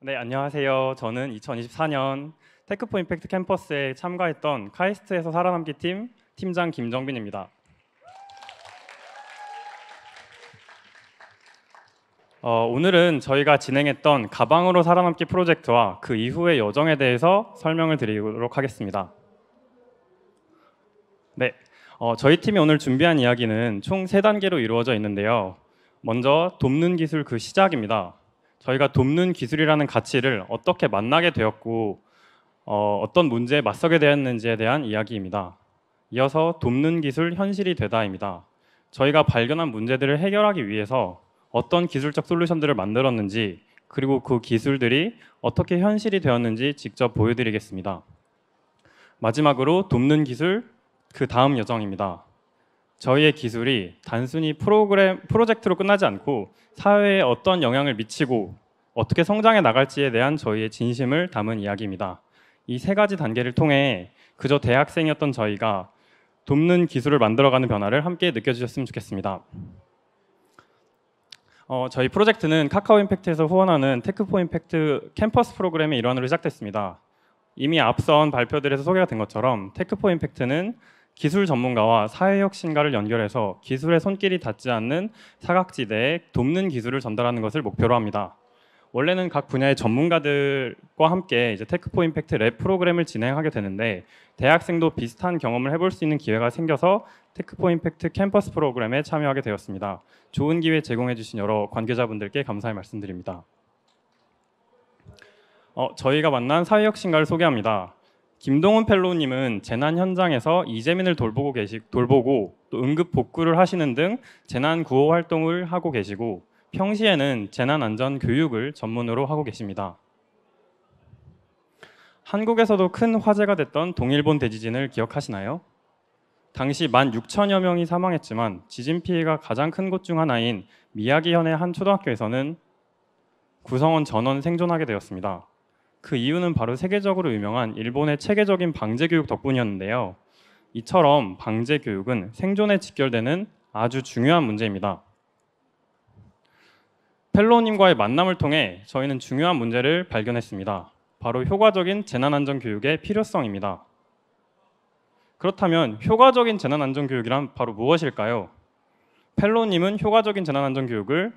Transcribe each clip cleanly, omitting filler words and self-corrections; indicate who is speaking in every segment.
Speaker 1: 네, 안녕하세요. 저는 2024년 테크포 임팩트 캠퍼스에 참가했던 카이스트에서 살아남기 팀 팀장 김정빈입니다. 오늘은 저희가 진행했던 가방으로 살아남기 프로젝트와 그 이후의 여정에 대해서 설명을 드리도록 하겠습니다. 네, 저희 팀이 오늘 준비한 이야기는 총 3단계로 이루어져 있는데요. 먼저 돕는 기술 그 시작입니다. 저희가 돕는 기술이라는 가치를 어떻게 만나게 되었고 어떤 문제에 맞서게 되었는지에 대한 이야기입니다. 이어서 돕는 기술 현실이 되다입니다. 저희가 발견한 문제들을 해결하기 위해서 어떤 기술적 솔루션들을 만들었는지 그리고 그 기술들이 어떻게 현실이 되었는지 직접 보여드리겠습니다. 마지막으로 돕는 기술 그 다음 여정입니다. 저희의 기술이 단순히 프로젝트로 끝나지 않고 사회에 어떤 영향을 미치고 어떻게 성장해 나갈지에 대한 저희의 진심을 담은 이야기입니다. 이 3가지 단계를 통해 그저 대학생이었던 저희가 돕는 기술을 만들어가는 변화를 함께 느껴주셨으면 좋겠습니다. 저희 프로젝트는 카카오 임팩트에서 후원하는 테크포 임팩트 캠퍼스 프로그램의 일환으로 시작됐습니다. 이미 앞선 발표들에서 소개가 된 것처럼 테크포 임팩트는 기술 전문가와 사회혁신가를 연결해서 기술의 손길이 닿지 않는 사각지대에 돕는 기술을 전달하는 것을 목표로 합니다. 원래는 각 분야의 전문가들과 함께 이제 테크포 임팩트 랩 프로그램을 진행하게 되는데 대학생도 비슷한 경험을 해볼 수 있는 기회가 생겨서 테크포 임팩트 캠퍼스 프로그램에 참여하게 되었습니다. 좋은 기회 제공해 주신 여러 관계자분들께 감사의 말씀드립니다. 저희가 만난 사회혁신가를 소개합니다. 김동훈 펠로우님은 재난 현장에서 이재민을 돌보고 또 응급 복구를 하시는 등 재난 구호 활동을 하고 계시고 평시에는 재난 안전 교육을 전문으로 하고 계십니다. 한국에서도 큰 화제가 됐던 동일본 대지진을 기억하시나요? 당시 16,000여 명이 사망했지만 지진 피해가 가장 큰 곳 중 하나인 미야기현의 한 초등학교에서는 구성원 전원 생존하게 되었습니다. 그 이유는 바로 세계적으로 유명한 일본의 체계적인 방제 교육 덕분이었는데요. 이처럼 방제 교육은 생존에 직결되는 아주 중요한 문제입니다. 펠로우님과의 만남을 통해 저희는 중요한 문제를 발견했습니다. 바로 효과적인 재난안전교육의 필요성입니다. 그렇다면 효과적인 재난안전교육이란 바로 무엇일까요? 펠로우님은 효과적인 재난안전교육을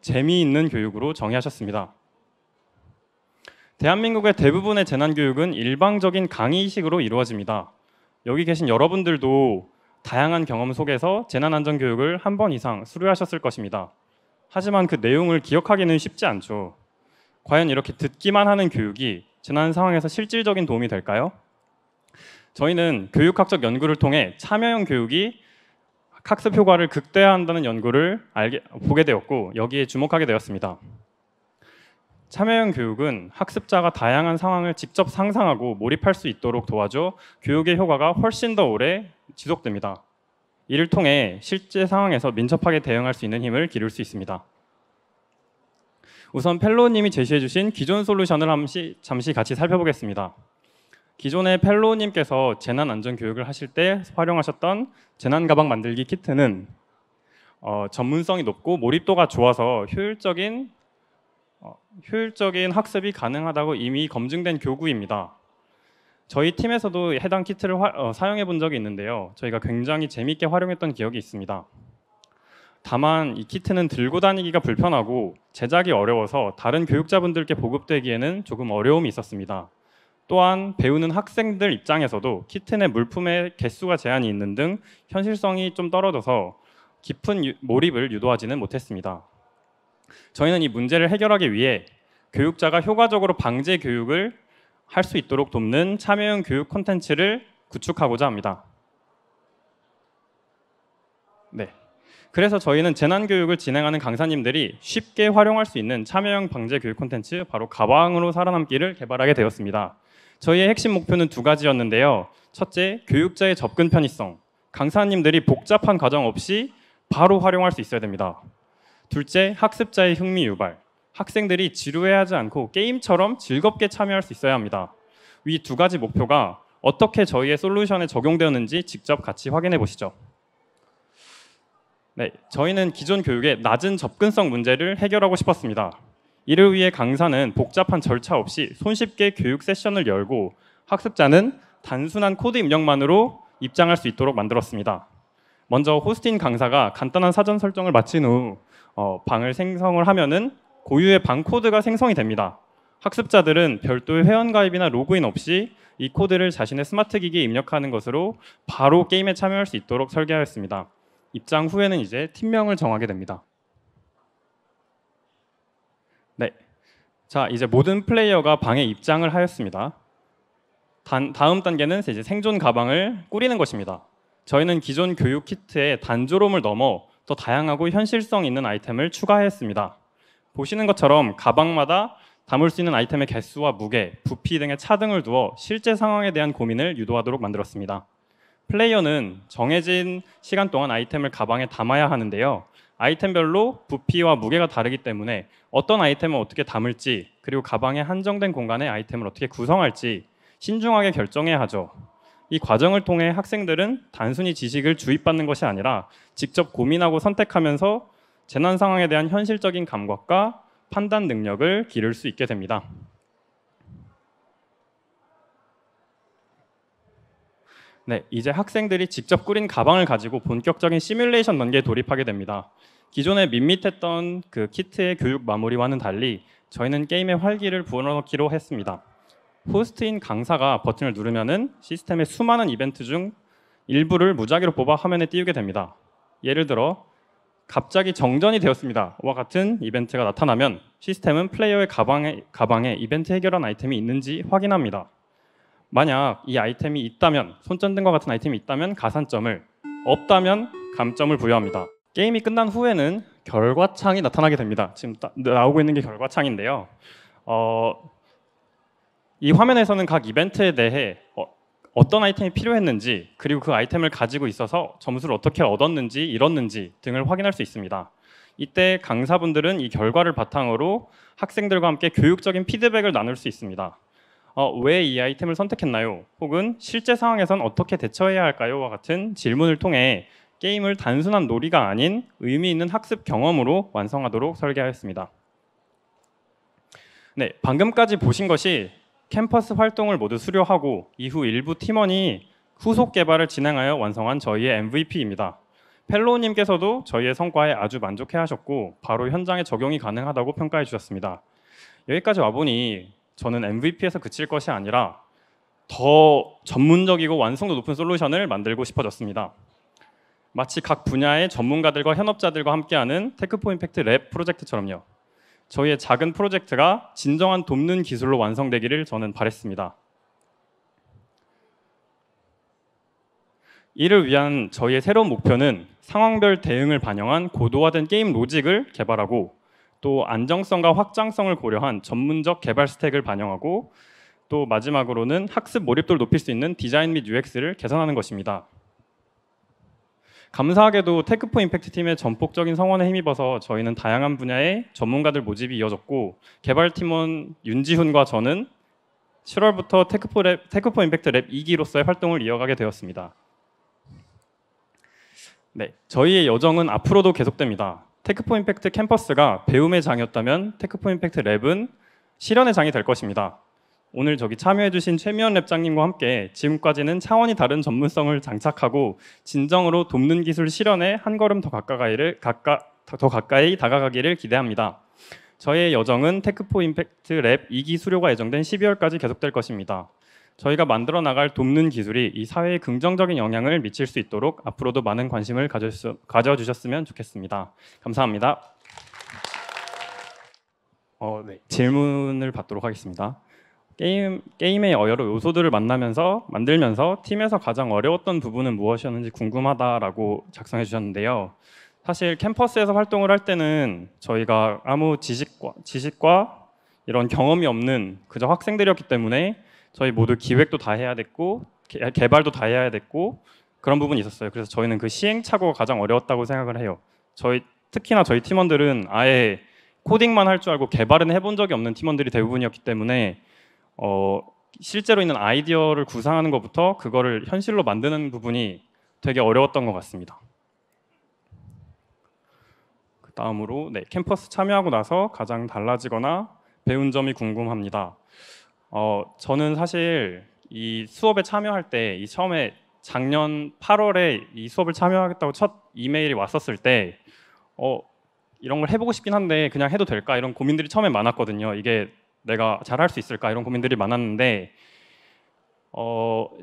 Speaker 1: 재미있는 교육으로 정의하셨습니다. 대한민국의 대부분의 재난교육은 일방적인 강의식으로 이루어집니다. 여기 계신 여러분들도 다양한 경험 속에서 재난안전교육을 한 번 이상 수료하셨을 것입니다. 하지만 그 내용을 기억하기는 쉽지 않죠. 과연 이렇게 듣기만 하는 교육이 재난 상황에서 실질적인 도움이 될까요? 저희는 교육학적 연구를 통해 참여형 교육이 학습 효과를 극대화한다는 연구를 보게 되었고 여기에 주목하게 되었습니다. 참여형 교육은 학습자가 다양한 상황을 직접 상상하고 몰입할 수 있도록 도와줘 교육의 효과가 훨씬 더 오래 지속됩니다. 이를 통해 실제 상황에서 민첩하게 대응할 수 있는 힘을 기를 수 있습니다. 우선 펠로우님이 제시해 주신 기존 솔루션을 잠시 같이 살펴보겠습니다. 기존에 펠로우님께서 재난안전교육을 하실 때 활용하셨던 재난가방 만들기 키트는 전문성이 높고 몰입도가 좋아서 효율적인 학습이 가능하다고 이미 검증된 교구입니다. 저희 팀에서도 해당 키트를 사용해 본 적이 있는데요. 저희가 굉장히 재미있게 활용했던 기억이 있습니다. 다만 이 키트는 들고 다니기가 불편하고 제작이 어려워서 다른 교육자분들께 보급되기에는 조금 어려움이 있었습니다. 또한 배우는 학생들 입장에서도 키트 내 물품의 개수가 제한이 있는 등 현실성이 좀 떨어져서 깊은 몰입을 유도하지는 못했습니다. 저희는 이 문제를 해결하기 위해 교육자가 효과적으로 방제 교육을 할 수 있도록 돕는 참여형 교육 콘텐츠를 구축하고자 합니다. 그래서 저희는 재난교육을 진행하는 강사님들이 쉽게 활용할 수 있는 참여형 방제 교육 콘텐츠 바로 가방으로 살아남기를 개발하게 되었습니다. 저희의 핵심 목표는 2가지였는데요. 첫째, 교육자의 접근 편의성. 강사님들이 복잡한 과정 없이 바로 활용할 수 있어야 됩니다. 둘째, 학습자의 흥미 유발. 학생들이 지루해하지 않고 게임처럼 즐겁게 참여할 수 있어야 합니다. 이 2가지 목표가 어떻게 저희의 솔루션에 적용되었는지 직접 같이 확인해 보시죠. 저희는 기존 교육의 낮은 접근성 문제를 해결하고 싶었습니다. 이를 위해 강사는 복잡한 절차 없이 손쉽게 교육 세션을 열고 학습자는 단순한 코드 입력만으로 입장할 수 있도록 만들었습니다. 먼저 호스트인 강사가 간단한 사전 설정을 마친 후 방을 생성을 하면은 고유의 방 코드가 생성이 됩니다. 학습자들은 별도의 회원가입이나 로그인 없이 이 코드를 자신의 스마트 기기에 입력하는 것으로 바로 게임에 참여할 수 있도록 설계하였습니다. 입장 후에는 이제 팀명을 정하게 됩니다. 네, 자 이제 모든 플레이어가 방에 입장을 하였습니다. 다음 단계는 이제 생존 가방을 꾸리는 것입니다. 저희는 기존 교육 키트에 단조로움을 넘어 더 다양하고 현실성 있는 아이템을 추가했습니다. 보시는 것처럼 가방마다 담을 수 있는 아이템의 개수와 무게, 부피 등의 차등을 두어 실제 상황에 대한 고민을 유도하도록 만들었습니다. 플레이어는 정해진 시간 동안 아이템을 가방에 담아야 하는데요. 아이템별로 부피와 무게가 다르기 때문에 어떤 아이템을 어떻게 담을지, 그리고 가방의 한정된 공간에 아이템을 어떻게 구성할지 신중하게 결정해야 하죠. 이 과정을 통해 학생들은 단순히 지식을 주입받는 것이 아니라 직접 고민하고 선택하면서 재난 상황에 대한 현실적인 감각과 판단 능력을 기를 수 있게 됩니다. 네, 이제 학생들이 직접 꾸린 가방을 가지고 본격적인 시뮬레이션 단계에 돌입하게 됩니다. 기존에 밋밋했던 그 키트의 교육 마무리와는 달리 저희는 게임의 활기를 불어넣기로 했습니다. 호스트인 강사가 버튼을 누르면은 시스템의 수많은 이벤트 중 일부를 무작위로 뽑아 화면에 띄우게 됩니다. 예를 들어 갑자기 정전이 되었습니다 와 같은 이벤트가 나타나면 시스템은 플레이어의 가방에 이벤트 해결한 아이템이 있는지 확인합니다. 만약 이 아이템이 있다면, 손전등과 같은 아이템이 있다면 가산점을, 없다면 감점을 부여합니다. 게임이 끝난 후에는 결과창이 나타나게 됩니다. 지금 나오고 있는 게 결과창인데요. 이 화면에서는 각 이벤트에 대해 어떤 아이템이 필요했는지, 그리고 그 아이템을 가지고 있어서 점수를 어떻게 얻었는지, 잃었는지 등을 확인할 수 있습니다. 이때 강사분들은 이 결과를 바탕으로 학생들과 함께 교육적인 피드백을 나눌 수 있습니다. 왜 이 아이템을 선택했나요? 혹은 실제 상황에선 어떻게 대처해야 할까요? 와 같은 질문을 통해 게임을 단순한 놀이가 아닌 의미 있는 학습 경험으로 완성하도록 설계하였습니다. 네, 방금까지 보신 것이 캠퍼스 활동을 모두 수료하고 이후 일부 팀원이 후속 개발을 진행하여 완성한 저희의 MVP입니다. 펠로우님께서도 저희의 성과에 아주 만족해 하셨고 바로 현장에 적용이 가능하다고 평가해 주셨습니다. 여기까지 와보니 저는 MVP에서 그칠 것이 아니라 더 전문적이고 완성도 높은 솔루션을 만들고 싶어졌습니다. 마치 각 분야의 전문가들과 현업자들과 함께하는 테크포 임팩트 랩 프로젝트처럼요. 저희의 작은 프로젝트가 진정한 돕는 기술로 완성되기를 저는 바랬습니다. 이를 위한 저희의 새로운 목표는 상황별 대응을 반영한 고도화된 게임 로직을 개발하고 또 안정성과 확장성을 고려한 전문적 개발 스택을 반영하고 또 마지막으로는 학습 몰입도를 높일 수 있는 디자인 및 UX를 개선하는 것입니다. 감사하게도 테크포 임팩트 팀의 전폭적인 성원에 힘입어서 저희는 다양한 분야의 전문가들 모집이 이어졌고 개발팀원 윤지훈과 저는 7월부터 테크포 임팩트 랩 2기로서의 활동을 이어가게 되었습니다. 네, 저희의 여정은 앞으로도 계속됩니다. 테크포 임팩트 캠퍼스가 배움의 장이었다면 테크포 임팩트 랩은 실현의 장이 될 것입니다. 오늘 저기 참여해주신 최미연 랩장님과 함께 지금까지는 차원이 다른 전문성을 장착하고 진정으로 돕는 기술 실현에 한 걸음 더 가까이 다가가기를 기대합니다. 저희의 여정은 테크포 임팩트 랩 2기 수료가 예정된 12월까지 계속될 것입니다. 저희가 만들어 나갈 돕는 기술이 이 사회에 긍정적인 영향을 미칠 수 있도록 앞으로도 많은 관심을 가져주셨으면 좋겠습니다. 감사합니다. 네. 질문을 받도록 하겠습니다. 게임의 여러 요소들을 만들면서 팀에서 가장 어려웠던 부분은 무엇이었는지 궁금하다라고 작성해 주셨는데요. 사실 캠퍼스에서 활동을 할 때는 저희가 아무 지식과 이런 경험이 없는 그저 학생들이었기 때문에 저희 모두 기획도 다 해야 됐고 개발도 다 해야 됐고 그런 부분이 있었어요. 그래서 저희는 그 시행착오가 가장 어려웠다고 생각을 해요. 특히나 저희 팀원들은 아예 코딩만 할 줄 알고 개발은 해본 적이 없는 팀원들이 대부분이었기 때문에 실제로 있는 아이디어를 구상하는 것부터 그거를 현실로 만드는 부분이 되게 어려웠던 것 같습니다. 다음으로 캠퍼스 참여하고 나서 가장 달라지거나 배운 점이 궁금합니다. 저는 사실 이 수업에 참여할 때 이 처음에 작년 8월에 이 수업을 참여하겠다고 첫 이메일이 왔었을 때 이런 걸 해보고 싶긴 한데 그냥 해도 될까 이런 고민들이 처음에 많았거든요. 이게 내가 잘할 수 있을까 이런 고민들이 많았는데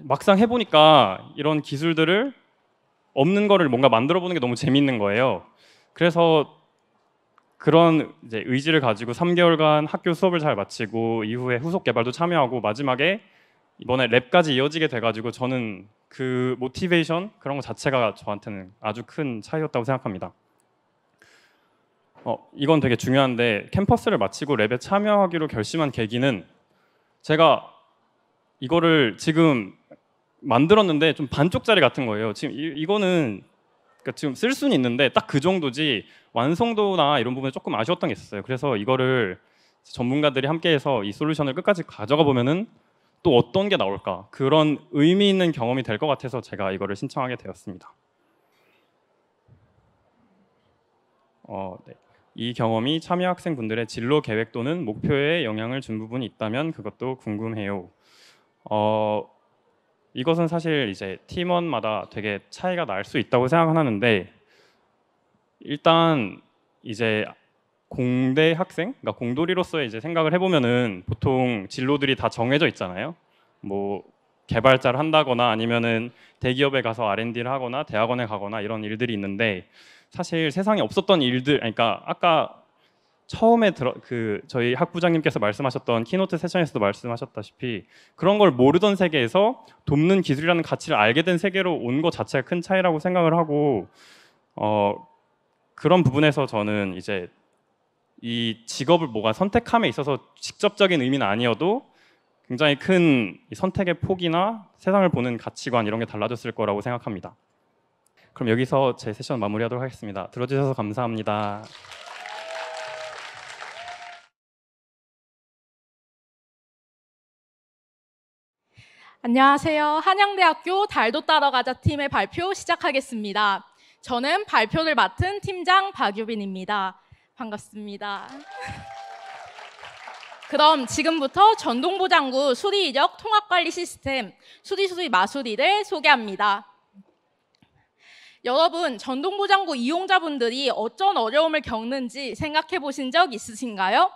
Speaker 1: 막상 해보니까 이런 기술들을 없는 거를 뭔가 만들어 보는 게 너무 재밌는 거예요. 그래서 그런 이제 의지를 가지고 3개월간 학교 수업을 잘 마치고 이후에 후속 개발도 참여하고 마지막에 이번에 랩까지 이어지게 돼가지고 저는 그 모티베이션 그런 거 자체가 저한테는 아주 큰 차이였다고 생각합니다. 이건 되게 중요한데 캠퍼스를 마치고 랩에 참여하기로 결심한 계기는 제가 이거를 지금 만들었는데 좀 반쪽짜리 같은 거예요. 지금 이거는 그러니까 지금 쓸 수는 있는데 딱 그 정도지 완성도나 이런 부분에 조금 아쉬웠던 게 있었어요. 그래서 이거를 전문가들이 함께해서 이 솔루션을 끝까지 가져가 보면은 또 어떤 게 나올까 그런 의미 있는 경험이 될 것 같아서 제가 이거를 신청하게 되었습니다. 네. 이 경험이 참여 학생분들의 진로 계획 또는 목표에 영향을 준 부분이 있다면 그것도 궁금해요. 이것은 사실 이제 팀원마다 되게 차이가 날 수 있다고 생각하는데 일단 이제 공대 학생, 그러니까 공돌이로서의 이제 생각을 해보면은 보통 진로들이 다 정해져 있잖아요. 뭐 개발자를 한다거나 아니면은 대기업에 가서 R&D를 하거나 대학원에 가거나 이런 일들이 있는데 사실 세상에 없었던 일들, 그러니까 아까 처음에 저희 학부장님께서 말씀하셨던 키노트 세션에서도 말씀하셨다시피 그런 걸 모르던 세계에서 돕는 기술이라는 가치를 알게 된 세계로 온 것 자체가 큰 차이라고 생각을 하고 그런 부분에서 저는 이제 이 직업을 뭐가 선택함에 있어서 직접적인 의미는 아니어도 굉장히 큰 선택의 폭이나 세상을 보는 가치관 이런 게 달라졌을 거라고 생각합니다. 그럼 여기서 제 세션 마무리하도록 하겠습니다. 들어주셔서 감사합니다.
Speaker 2: 안녕하세요. 한양대학교 달도 따러 가자 팀의 발표 시작하겠습니다. 저는 발표를 맡은 팀장 박유빈입니다. 반갑습니다. 그럼 지금부터 전동보장구 수리 이력 통합관리 시스템 수리수리 마수리를 소개합니다. 여러분, 전동보장구 이용자분들이 어떤 어려움을 겪는지 생각해 보신 적 있으신가요?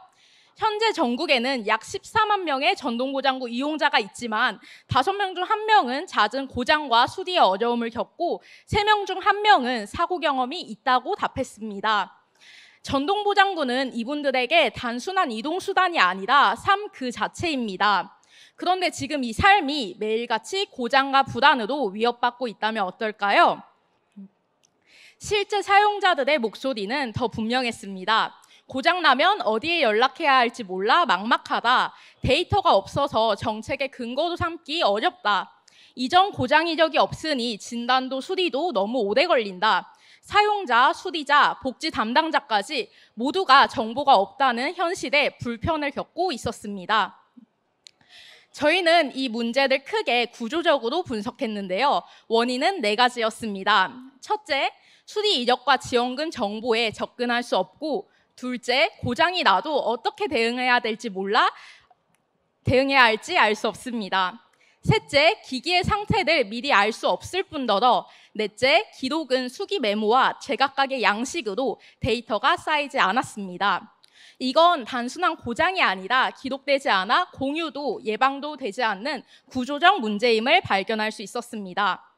Speaker 2: 현재 전국에는 약 14만 명의 전동보장구 이용자가 있지만 5명 중 1명은 잦은 고장과 수리의 어려움을 겪고 3명 중 1명은 사고 경험이 있다고 답했습니다. 전동보장구는 이분들에게 단순한 이동수단이 아니라 삶 그 자체입니다. 그런데 지금 이 삶이 매일같이 고장과 불안으로 위협받고 있다면 어떨까요? 실제 사용자들의 목소리는 더 분명했습니다. 고장나면 어디에 연락해야 할지 몰라 막막하다. 데이터가 없어서 정책의 근거로 삼기 어렵다. 이전 고장 이력이 없으니 진단도 수리도 너무 오래 걸린다. 사용자, 수리자, 복지 담당자까지 모두가 정보가 없다는 현실에 불편을 겪고 있었습니다. 저희는 이 문제를 크게 구조적으로 분석했는데요. 원인은 4가지였습니다. 첫째, 수리 이력과 지원금 정보에 접근할 수 없고, 둘째, 고장이 나도 어떻게 대응해야 할지 알 수 없습니다. 셋째, 기기의 상태를 미리 알 수 없을 뿐더러 넷째, 기록은 수기 메모와 제각각의 양식으로 데이터가 쌓이지 않았습니다. 이건 단순한 고장이 아니라 기록되지 않아 공유도 예방도 되지 않는 구조적 문제임을 발견할 수 있었습니다.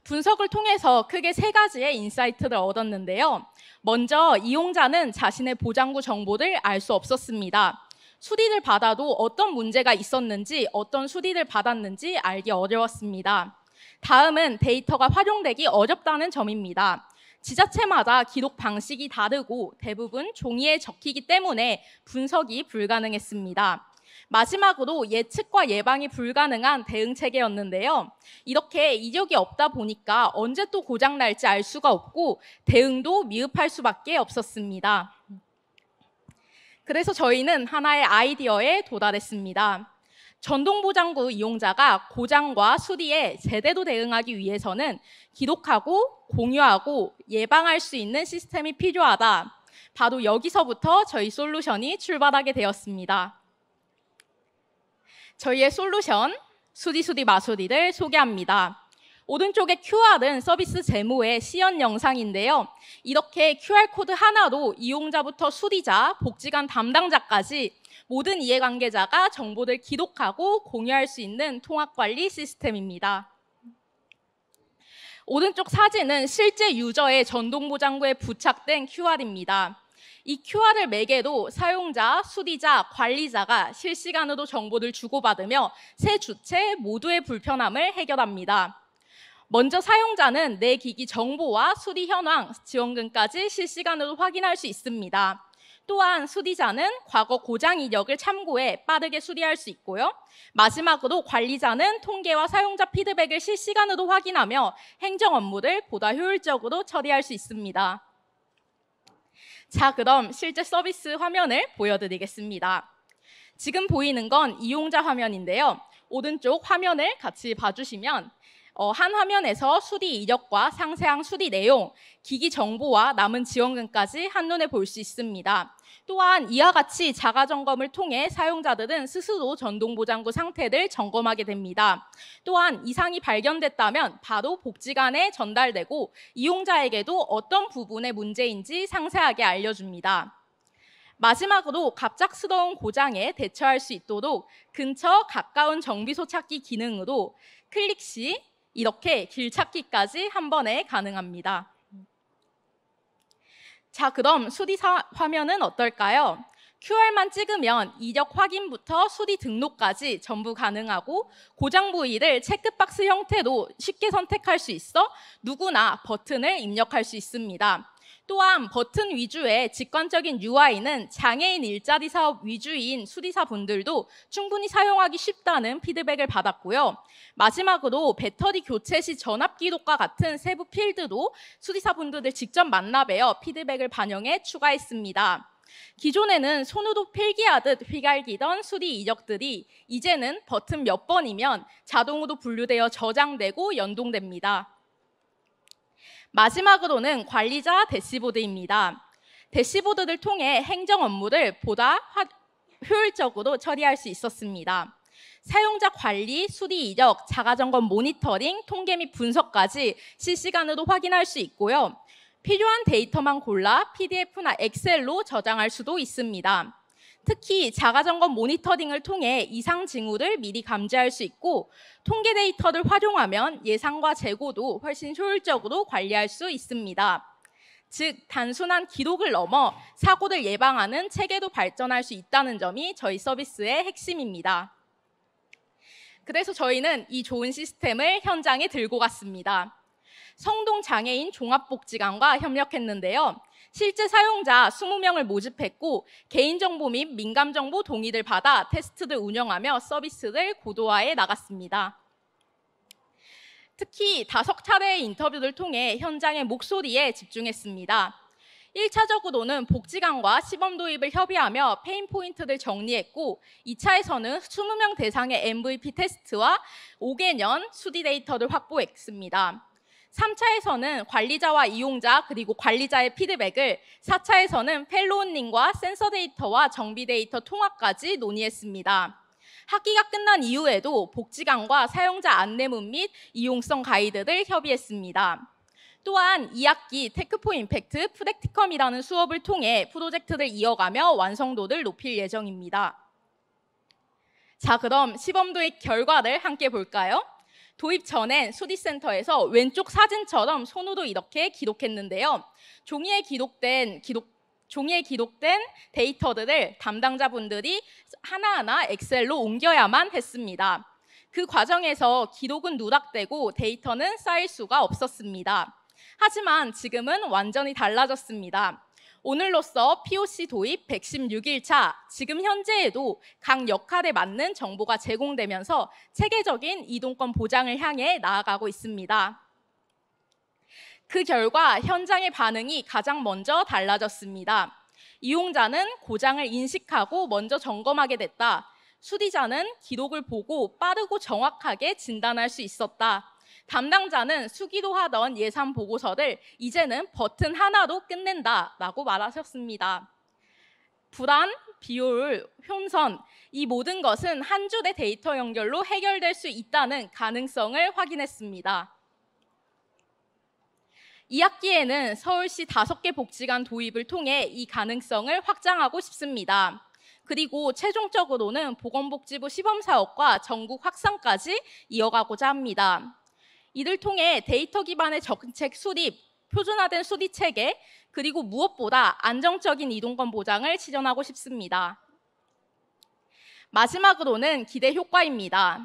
Speaker 2: 분석을 통해서 크게 3가지의 인사이트를 얻었는데요. 먼저 이용자는 자신의 보장구 정보를 알 수 없었습니다. 수리를 받아도 어떤 문제가 있었는지, 어떤 수리를 받았는지 알기 어려웠습니다. 다음은 데이터가 활용되기 어렵다는 점입니다. 지자체마다 기록 방식이 다르고 대부분 종이에 적히기 때문에 분석이 불가능했습니다. 마지막으로 예측과 예방이 불가능한 대응 체계였는데요. 이렇게 이력이 없다 보니까 언제 또 고장 날지 알 수가 없고 대응도 미흡할 수밖에 없었습니다. 그래서 저희는 하나의 아이디어에 도달했습니다. 전동보장구 이용자가 고장과 수리에 제대로 대응하기 위해서는 기록하고 공유하고 예방할 수 있는 시스템이 필요하다. 바로 여기서부터 저희 솔루션이 출발하게 되었습니다. 저희의 솔루션, 수리수리 마수리를 소개합니다. 오른쪽에 QR은 서비스 제모의 시연 영상인데요. 이렇게 QR코드 하나로 이용자부터 수리자, 복지관 담당자까지 모든 이해관계자가 정보를 기록하고 공유할 수 있는 통합관리 시스템입니다. 오른쪽 사진은 실제 유저의 전동보장구에 부착된 QR입니다. 이 QR을 매개로 사용자, 수리자, 관리자가 실시간으로 정보를 주고받으며 세 주체 모두의 불편함을 해결합니다. 먼저 사용자는 내 기기 정보와 수리 현황, 지원금까지 실시간으로 확인할 수 있습니다. 또한 수리자는 과거 고장 이력을 참고해 빠르게 수리할 수 있고요. 마지막으로 관리자는 통계와 사용자 피드백을 실시간으로 확인하며 행정 업무를 보다 효율적으로 처리할 수 있습니다. 자, 그럼 실제 서비스 화면을 보여드리겠습니다. 지금 보이는 건 이용자 화면인데요. 오른쪽 화면을 같이 봐주시면 한 화면에서 수리 이력과 상세한 수리 내용, 기기 정보와 남은 지원금까지 한눈에 볼 수 있습니다. 또한 이와 같이 자가 점검을 통해 사용자들은 스스로 전동보장구 상태를 점검하게 됩니다. 또한 이상이 발견됐다면 바로 복지관에 전달되고 이용자에게도 어떤 부분의 문제인지 상세하게 알려줍니다. 마지막으로 갑작스러운 고장에 대처할 수 있도록 근처 가까운 정비소 찾기 기능으로 클릭 시 이렇게 길 찾기까지 한 번에 가능합니다. 자, 그럼 수리 화면은 어떨까요? QR만 찍으면 이력 확인부터 수리 등록까지 전부 가능하고 고장 부위를 체크박스 형태로 쉽게 선택할 수 있어 누구나 버튼을 입력할 수 있습니다. 또한 버튼 위주의 직관적인 UI는 장애인 일자리 사업 위주인 수리사분들도 충분히 사용하기 쉽다는 피드백을 받았고요. 마지막으로 배터리 교체 시 전압 기록과 같은 세부 필드도 수리사분들을 직접 만나뵈어 피드백을 반영해 추가했습니다. 기존에는 손으로 필기하듯 휘갈기던 수리 이력들이 이제는 버튼 몇 번이면 자동으로 분류되어 저장되고 연동됩니다. 마지막으로는 관리자 대시보드입니다. 대시보드를 통해 행정 업무를 보다 효율적으로 처리할 수 있었습니다. 사용자 관리, 수리 이력, 자가점검 모니터링, 통계 및 분석까지 실시간으로 확인할 수 있고요. 필요한 데이터만 골라 PDF나 엑셀로 저장할 수도 있습니다. 특히 자가점검 모니터링을 통해 이상 징후를 미리 감지할 수 있고 통계 데이터를 활용하면 예상과 재고도 훨씬 효율적으로 관리할 수 있습니다. 즉, 단순한 기록을 넘어 사고를 예방하는 체계도 발전할 수 있다는 점이 저희 서비스의 핵심입니다. 그래서 저희는 이 좋은 시스템을 현장에 들고 갔습니다. 성동장애인 종합복지관과 협력했는데요. 실제 사용자 20명을 모집했고 개인정보 및 민감정보 동의를 받아 테스트를 운영하며 서비스를 고도화해 나갔습니다. 특히 5차례의 인터뷰를 통해 현장의 목소리에 집중했습니다. 1차적으로는 복지관과 시범 도입을 협의하며 페인 포인트를 정리했고 2차에서는 20명 대상의 MVP 테스트와 5개년 수리 데이터를 확보했습니다. 3차에서는 관리자와 이용자 그리고 관리자의 피드백을 4차에서는 펠로우님과 센서 데이터와 정비 데이터 통합까지 논의했습니다. 학기가 끝난 이후에도 복지관과 사용자 안내문 및 이용성 가이드를 협의했습니다. 또한 2학기 테크포 임팩트 프랙티컴이라는 수업을 통해 프로젝트를 이어가며 완성도를 높일 예정입니다. 자, 그럼 시범 도입 결과를 함께 볼까요? 도입 전엔 수리센터에서 왼쪽 사진처럼 손으로 이렇게 기록했는데요. 종이에 기록된 데이터들을 담당자분들이 하나하나 엑셀로 옮겨야만 했습니다. 그 과정에서 기록은 누락되고 데이터는 쌓일 수가 없었습니다. 하지만 지금은 완전히 달라졌습니다. 오늘로써 POC 도입 116일차, 지금 현재에도 각 역할에 맞는 정보가 제공되면서 체계적인 이동권 보장을 향해 나아가고 있습니다. 그 결과 현장의 반응이 가장 먼저 달라졌습니다. 이용자는 고장을 인식하고 먼저 점검하게 됐다. 수리자는 기록을 보고 빠르고 정확하게 진단할 수 있었다. 담당자는 수기도하던 예산 보고서를 이제는 버튼 하나로 끝낸다라고 말하셨습니다. 불안, 비효율, 혼선, 이 모든 것은 한 줄의 데이터 연결로 해결될 수 있다는 가능성을 확인했습니다. 2학기에는 서울시 5개 복지관 도입을 통해 이 가능성을 확장하고 싶습니다. 그리고 최종적으로는 보건복지부 시범사업과 전국 확산까지 이어가고자 합니다. 이를 통해 데이터 기반의 정책 수립, 표준화된 수리 체계, 그리고 무엇보다 안정적인 이동권 보장을 실현하고 싶습니다. 마지막으로는 기대 효과입니다.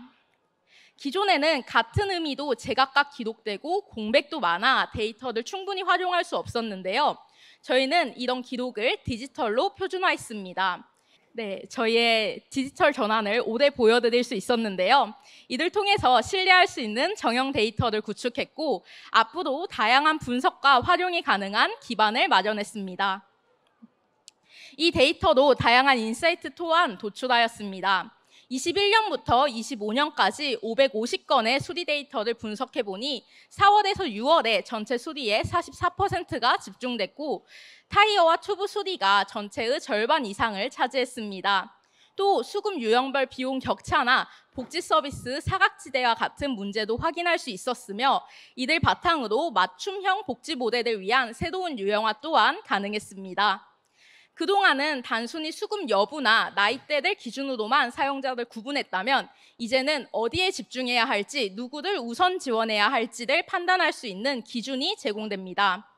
Speaker 2: 기존에는 같은 의미도 제각각 기록되고 공백도 많아 데이터를 충분히 활용할 수 없었는데요. 저희는 이런 기록을 디지털로 표준화했습니다. 네, 저희의 디지털 전환을 올해 보여드릴 수 있었는데요. 이를 통해서 신뢰할 수 있는 정형 데이터를 구축했고 앞으로 다양한 분석과 활용이 가능한 기반을 마련했습니다. 이 데이터도 다양한 인사이트 또한 도출하였습니다. 21년부터 25년까지 550건의 수리 데이터를 분석해보니 4월에서 6월에 전체 수리의 44%가 집중됐고 타이어와 튜브 수리가 전체의 절반 이상을 차지했습니다. 또 수급 유형별 비용 격차나 복지 서비스 사각지대와 같은 문제도 확인할 수 있었으며 이들 바탕으로 맞춤형 복지 모델을 위한 새로운 유형화 또한 가능했습니다. 그동안은 단순히 수급 여부나 나이대를 기준으로만 사용자를 구분했다면 이제는 어디에 집중해야 할지, 누구를 우선 지원해야 할지를 판단할 수 있는 기준이 제공됩니다.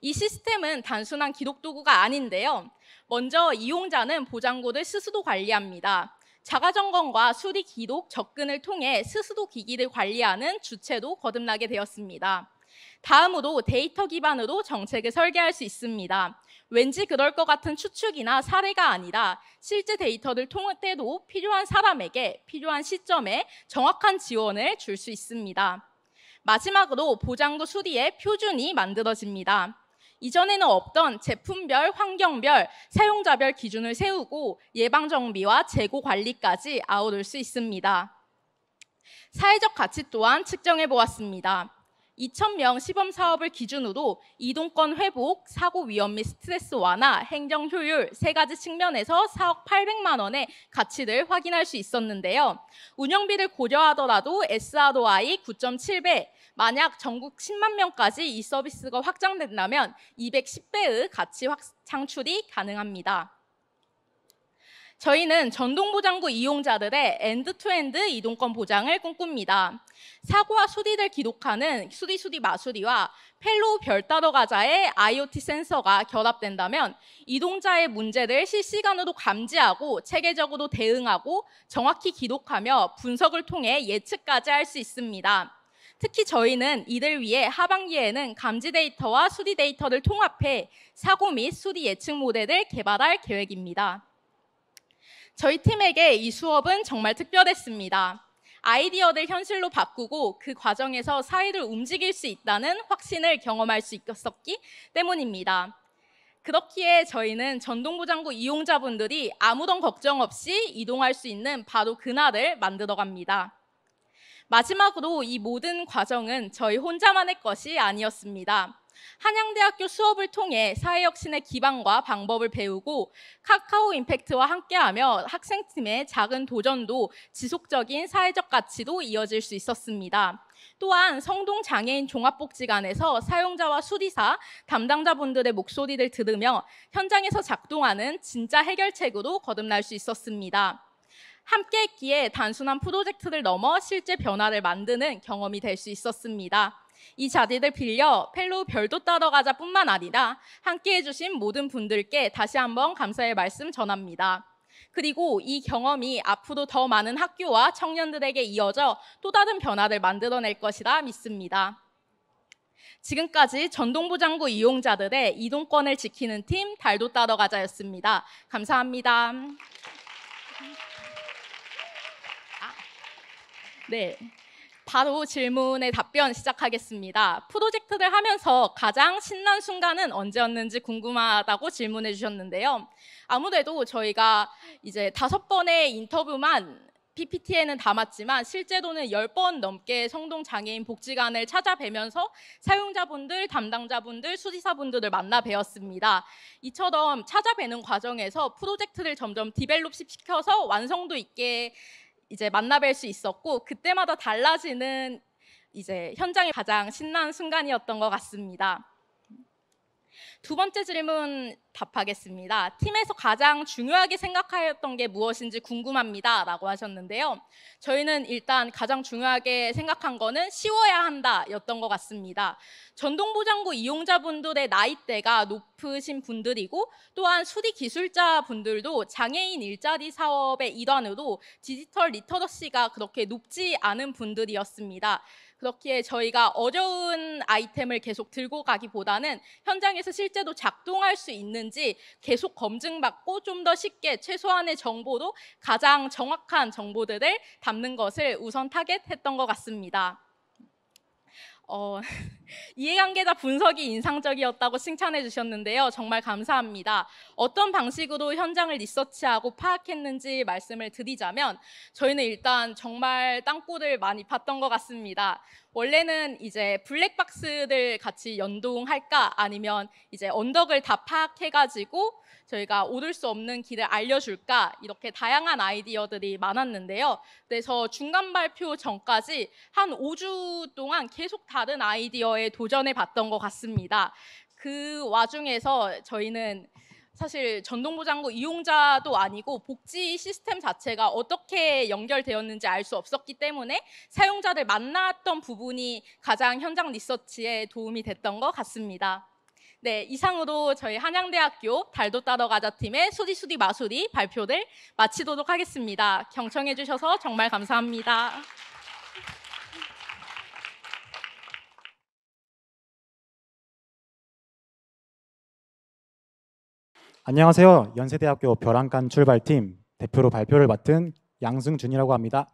Speaker 2: 이 시스템은 단순한 기록 도구가 아닌데요. 먼저 이용자는 보장고를 스스로 관리합니다. 자가점검과 수리 기록 접근을 통해 스스로 기기를 관리하는 주체도 거듭나게 되었습니다. 다음으로 데이터 기반으로 정책을 설계할 수 있습니다. 왠지 그럴 것 같은 추측이나 사례가 아니라 실제 데이터를 통해도 필요한 사람에게 필요한 시점에 정확한 지원을 줄 수 있습니다. 마지막으로 보장도 수리의 표준이 만들어집니다. 이전에는 없던 제품별, 환경별, 사용자별 기준을 세우고 예방정비와 재고 관리까지 아우를 수 있습니다. 사회적 가치 또한 측정해 보았습니다. 2,000명 시범 사업을 기준으로 이동권 회복, 사고 위험 및 스트레스 완화, 행정 효율 세 가지 측면에서 4억 800만 원의 가치를 확인할 수 있었는데요. 운영비를 고려하더라도 SROI 9.7배, 만약 전국 10만 명까지 이 서비스가 확장된다면 210배의 가치 창출이 가능합니다. 저희는 전동보장구 이용자들의 엔드투엔드 이동권 보장을 꿈꿉니다. 사고와 수리를 기록하는 수리 마수리와 펠로우 별따러 가자의 IoT 센서가 결합된다면 이동자의 문제를 실시간으로 감지하고 체계적으로 대응하고 정확히 기록하며 분석을 통해 예측까지 할 수 있습니다. 특히 저희는 이를 위해 하반기에는 감지 데이터와 수리 데이터를 통합해 사고 및 수리 예측 모델을 개발할 계획입니다. 저희 팀에게 이 수업은 정말 특별했습니다. 아이디어를 현실로 바꾸고 그 과정에서 사회를 움직일 수 있다는 확신을 경험할 수 있었기 때문입니다. 그렇기에 저희는 전동보장구 이용자분들이 아무런 걱정 없이 이동할 수 있는 바로 그날을 만들어갑니다. 마지막으로 이 모든 과정은 저희 혼자만의 것이 아니었습니다. 한양대학교 수업을 통해 사회혁신의 기반과 방법을 배우고 카카오 임팩트와 함께하며 학생팀의 작은 도전도 지속적인 사회적 가치로 이어질 수 있었습니다. 또한 성동장애인 종합복지관에서 사용자와 수리사, 담당자분들의 목소리를 들으며 현장에서 작동하는 진짜 해결책으로 거듭날 수 있었습니다. 함께했기에 단순한 프로젝트를 넘어 실제 변화를 만드는 경험이 될 수 있었습니다. 이 자리를 빌려 펠로우 별도 따라가자 뿐만 아니라 함께해 주신 모든 분들께 다시 한번 감사의 말씀 전합니다. 그리고 이 경험이 앞으로 더 많은 학교와 청년들에게 이어져 또 다른 변화를 만들어낼 것이라 믿습니다. 지금까지 전동보장구 이용자들의 이동권을 지키는 팀 달도 따라가자였습니다. 감사합니다. 네. 바로 질문에 답변 시작하겠습니다. 프로젝트를 하면서 가장 신난 순간은 언제였는지 궁금하다고 질문해 주셨는데요. 아무래도 저희가 이제 5번의 인터뷰만 PPT에는 담았지만 실제로는 10번 넘게 성동장애인 복지관을 찾아뵈면서 사용자분들, 담당자분들, 수리사분들을 만나 뵈었습니다. 이처럼 찾아뵈는 과정에서 프로젝트를 점점 디벨롭십 시켜서 완성도 있게 이제 만나 뵐 수 있었고, 그때마다 달라지는 이제 현장의 가장 신나는 순간이었던 것 같습니다. 두 번째 질문 답하겠습니다. 팀에서 가장 중요하게 생각하였던 게 무엇인지 궁금합니다 라고 하셨는데요. 저희는 일단 가장 중요하게 생각한 거는 쉬워야 한다 였던 것 같습니다. 전동보장구 이용자분들의 나이대가 높으신 분들이고, 또한 수리기술자 분들도 장애인 일자리 사업의 일환으로 디지털 리터러시가 그렇게 높지 않은 분들이었습니다. 그렇기에 저희가 어려운 아이템을 계속 들고 가기보다는 현장에서 실제로 작동할 수 있는지 계속 검증받고 좀 더 쉽게 최소한의 정보로 가장 정확한 정보들을 담는 것을 우선 타겟했던 것 같습니다. 이해관계자 분석이 인상적이었다고 칭찬해 주셨는데요. 정말 감사합니다. 어떤 방식으로 현장을 리서치하고 파악했는지 말씀을 드리자면, 저희는 일단 정말 땅굴을 많이 팠던 것 같습니다. 원래는 이제 블랙박스를 같이 연동할까, 아니면 이제 언덕을 다 파악해가지고 저희가 오를 수 없는 길을 알려줄까, 이렇게 다양한 아이디어들이 많았는데요. 그래서 중간 발표 전까지 한 5주 동안 계속 다른 아이디어에 도전해 봤던 것 같습니다. 그 와중에서 저희는 사실 전동보장구 이용자도 아니고 복지 시스템 자체가 어떻게 연결되었는지 알 수 없었기 때문에 사용자들 만났던 부분이 가장 현장 리서치에 도움이 됐던 것 같습니다. 네, 이상으로 저희 한양대학교 달도 따러 가자 팀의 수리수리 마수리 발표를 마치도록 하겠습니다. 경청해 주셔서 정말 감사합니다.
Speaker 3: 안녕하세요. 연세대학교 벼랑간 출발팀 대표로 발표를 맡은 양승준이라고 합니다.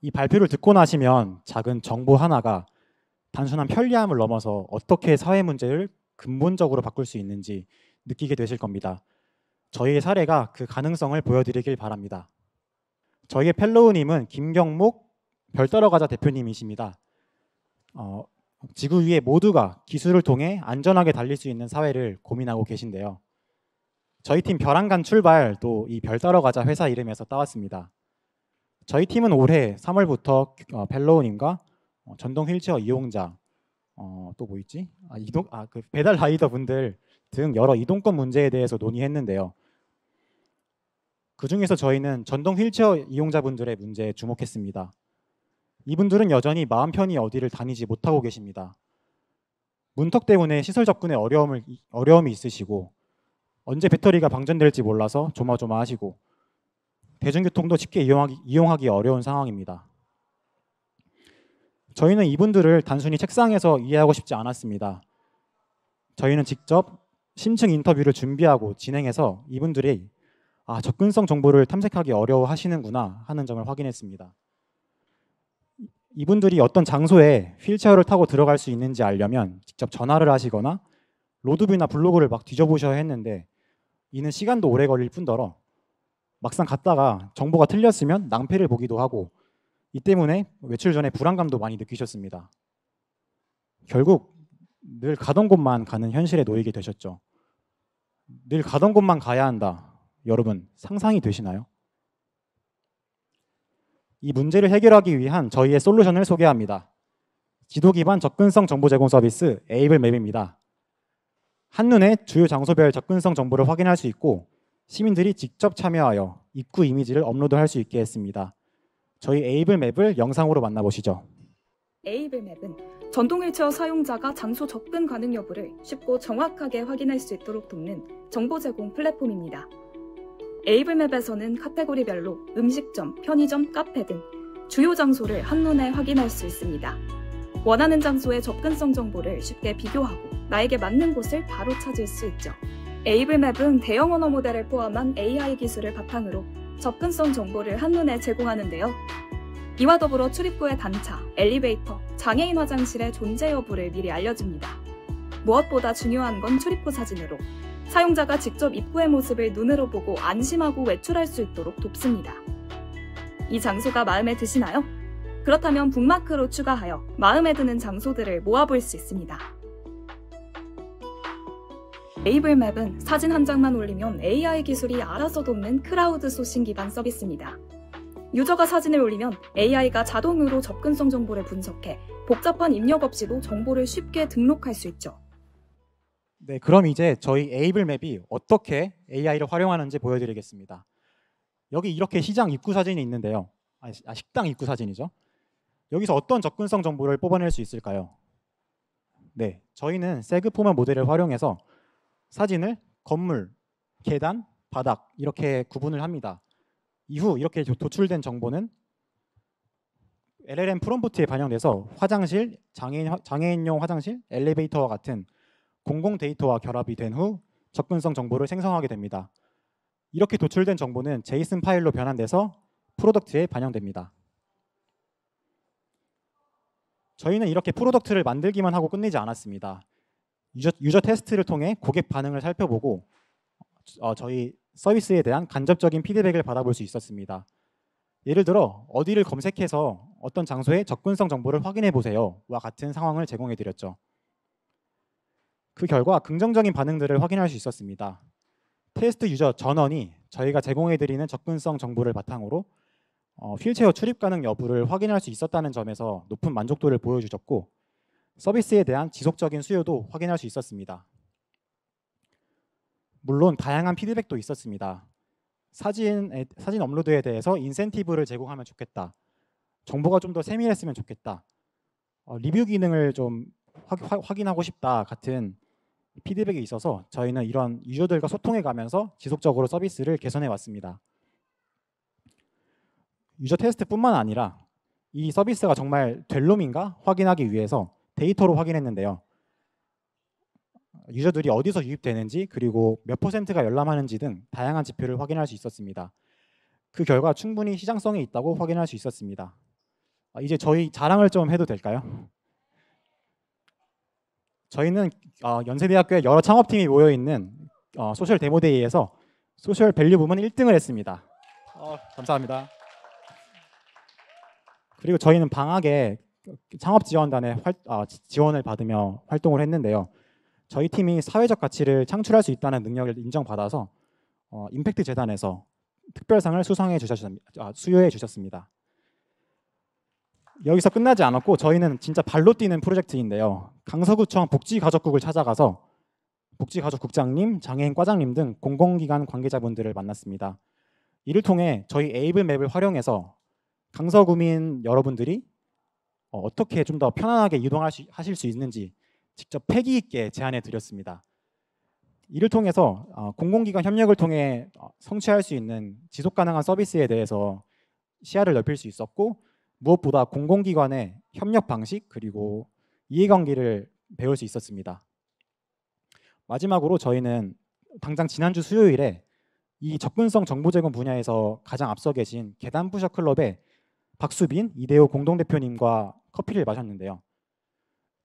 Speaker 3: 이 발표를 듣고 나시면 작은 정보 하나가 단순한 편리함을 넘어서 어떻게 사회 문제를 근본적으로 바꿀 수 있는지 느끼게 되실 겁니다. 저희의 사례가 그 가능성을 보여드리길 바랍니다. 저희의 펠로우님은 김경목 별 따러 가자 대표님이십니다. 지구 위에 모두가 기술을 통해 안전하게 달릴 수 있는 사회를 고민하고 계신데요. 저희 팀 벼랑간 출발도 이 별 따러 가자 회사 이름에서 따왔습니다. 저희 팀은 올해 3월부터 펠로우님과 전동 휠체어 이용자, 또 뭐 있지? 그 배달 라이더 분들 등 여러 이동권 문제에 대해서 논의했는데요. 그 중에서 저희는 전동 휠체어 이용자분들의 문제에 주목했습니다. 이분들은 여전히 마음 편히 어디를 다니지 못하고 계십니다. 문턱 때문에 시설 접근에 어려움이 있으시고, 언제 배터리가 방전될지 몰라서 조마조마하시고, 대중교통도 쉽게 이용하기 어려운 상황입니다. 저희는 이분들을 단순히 책상에서 이해하고 싶지 않았습니다. 저희는 직접 심층 인터뷰를 준비하고 진행해서 이분들이 접근성 정보를 탐색하기 어려워하시는구나 하는 점을 확인했습니다. 이분들이 어떤 장소에 휠체어를 타고 들어갈 수 있는지 알려면 직접 전화를 하시거나 로드뷰나 블로그를 막 뒤져보셔야 했는데, 이는 시간도 오래 걸릴 뿐더러 막상 갔다가 정보가 틀렸으면 낭패를 보기도 하고, 이 때문에 며칠 전에 불안감도 많이 느끼셨습니다. 결국 늘 가던 곳만 가는 현실에 놓이게 되셨죠. 늘 가던 곳만 가야 한다. 여러분, 상상이 되시나요? 이 문제를 해결하기 위한 저희의 솔루션을 소개합니다. 지도 기반 접근성 정보 제공 서비스 에이블 맵입니다. 한눈에 주요 장소별 접근성 정보를 확인할 수 있고, 시민들이 직접 참여하여 입구 이미지를 업로드할 수 있게 했습니다. 저희 에이블 맵을 영상으로 만나보시죠.
Speaker 4: 에이블 맵은 전동 휠체어 사용자가 장소 접근 가능 여부를 쉽고 정확하게 확인할 수 있도록 돕는 정보 제공 플랫폼입니다. 에이블 맵에서는 카테고리별로 음식점, 편의점, 카페 등 주요 장소를 한눈에 확인할 수 있습니다. 원하는 장소의 접근성 정보를 쉽게 비교하고 나에게 맞는 곳을 바로 찾을 수 있죠. 에이블 맵은 대형 언어 모델을 포함한 AI 기술을 바탕으로 접근성 정보를 한눈에 제공하는데요. 이와 더불어 출입구의 단차, 엘리베이터, 장애인 화장실의 존재 여부를 미리 알려줍니다. 무엇보다 중요한 건 출입구 사진으로 사용자가 직접 입구의 모습을 눈으로 보고 안심하고 외출할 수 있도록 돕습니다. 이 장소가 마음에 드시나요? 그렇다면 북마크로 추가하여 마음에 드는 장소들을 모아볼 수 있습니다. 에이블맵은 사진 한 장만 올리면 AI 기술이 알아서 돕는 크라우드 소싱 기반 서비스입니다. 유저가 사진을 올리면 AI가 자동으로 접근성 정보를 분석해 복잡한 입력 없이도 정보를 쉽게 등록할 수 있죠.
Speaker 3: 네, 그럼 이제 저희 에이블맵이 어떻게 AI를 활용하는지 보여드리겠습니다. 여기 이렇게 시장 입구 사진이 있는데요. 식당 입구 사진이죠. 여기서 어떤 접근성 정보를 뽑아낼 수 있을까요? 네, 저희는 세그포머 모델을 활용해서 사진을 건물, 계단, 바닥 이렇게 구분을 합니다. 이후 이렇게 도출된 정보는 LLM 프롬프트에 반영돼서 화장실, 장애인용 화장실, 엘리베이터와 같은 공공 데이터와 결합이 된 후 접근성 정보를 생성하게 됩니다. 이렇게 도출된 정보는 제이슨 파일로 변환돼서 프로덕트에 반영됩니다. 저희는 이렇게 프로덕트를 만들기만 하고 끝내지 않았습니다. 유저 테스트를 통해 고객 반응을 살펴보고 저희 서비스에 대한 간접적인 피드백을 받아볼 수 있었습니다. 예를 들어 어디를 검색해서 어떤 장소의 접근성 정보를 확인해 보세요와 같은 상황을 제공해 드렸죠. 그 결과 긍정적인 반응들을 확인할 수 있었습니다. 테스트 유저 전원이 저희가 제공해 드리는 접근성 정보를 바탕으로 휠체어 출입 가능 여부를 확인할 수 있었다는 점에서 높은 만족도를 보여주셨고 서비스에 대한 지속적인 수요도 확인할 수 있었습니다. 물론 다양한 피드백도 있었습니다. 사진 업로드에 대해서 인센티브를 제공하면 좋겠다. 정보가 좀 더 세밀했으면 좋겠다. 리뷰 기능을 좀 확인하고 싶다 같은 피드백이 있어서 저희는 이런 유저들과 소통해 가면서 지속적으로 서비스를 개선해 왔습니다. 유저 테스트뿐만 아니라 이 서비스가 정말 될 놈인가 확인하기 위해서 데이터로 확인했는데요. 유저들이 어디서 유입되는지 그리고 몇 %가 열람하는지 등 다양한 지표를 확인할 수 있었습니다. 그 결과 충분히 시장성이 있다고 확인할 수 있었습니다. 이제 저희 자랑을 좀 해도 될까요? 저희는 연세대학교에 여러 창업팀이 모여있는 소셜 데모데이에서 소셜 밸류 부문 1등을 했습니다. 감사합니다. 그리고 저희는 방학에 창업지원단의 지원을 받으며 활동을 했는데요. 저희 팀이 사회적 가치를 창출할 수 있다는 능력을 인정받아서 임팩트 재단에서 특별상을 수여해 주셨습니다. 여기서 끝나지 않았고 저희는 진짜 발로 뛰는 프로젝트인데요. 강서구청 복지가족국을 찾아가서 복지가족국장님, 장애인 과장님 등 공공기관 관계자분들을 만났습니다. 이를 통해 저희 에이블맵을 활용해서 강서구민 여러분들이 어떻게 좀 더 편안하게 이동하실 수 있는지 직접 패기 있게 제안해 드렸습니다. 이를 통해서 공공기관 협력을 통해 성취할 수 있는 지속가능한 서비스에 대해서 시야를 넓힐 수 있었고 무엇보다 공공기관의 협력 방식 그리고 이해관계를 배울 수 있었습니다. 마지막으로 저희는 당장 지난주 수요일에 이 접근성 정보 제공 분야에서 가장 앞서 계신 계단 부셔 클럽의 박수빈, 이대호 공동대표님과 커피를 마셨는데요.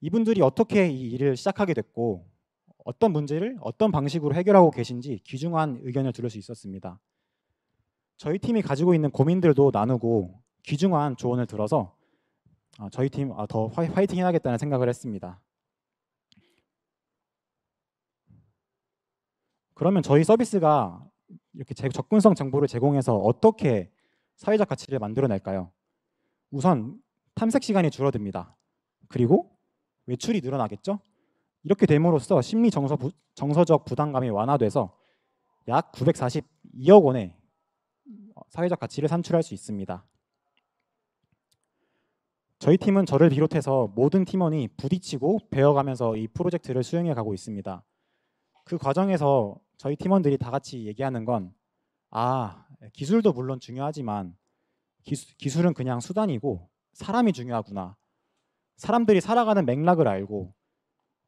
Speaker 3: 이분들이 어떻게 이 일을 시작하게 됐고 어떤 문제를 어떤 방식으로 해결하고 계신지 귀중한 의견을 들을 수 있었습니다. 저희 팀이 가지고 있는 고민들도 나누고 귀중한 조언을 들어서 저희 팀 더 화이팅 해야겠다는 생각을 했습니다. 그러면 저희 서비스가 이렇게 접근성 정보를 제공해서 어떻게 사회적 가치를 만들어낼까요? 우선 탐색 시간이 줄어듭니다. 그리고 외출이 늘어나겠죠? 이렇게 됨으로써 심리 정서적 부담감이 완화돼서 약 942억 원의 사회적 가치를 산출할 수 있습니다. 저희 팀은 저를 비롯해서 모든 팀원이 부딪히고 배워가면서 이 프로젝트를 수행해 가고 있습니다. 그 과정에서 저희 팀원들이 다 같이 얘기하는 건 기술도 물론 중요하지만 기술은 그냥 수단이고 사람이 중요하구나. 사람들이 살아가는 맥락을 알고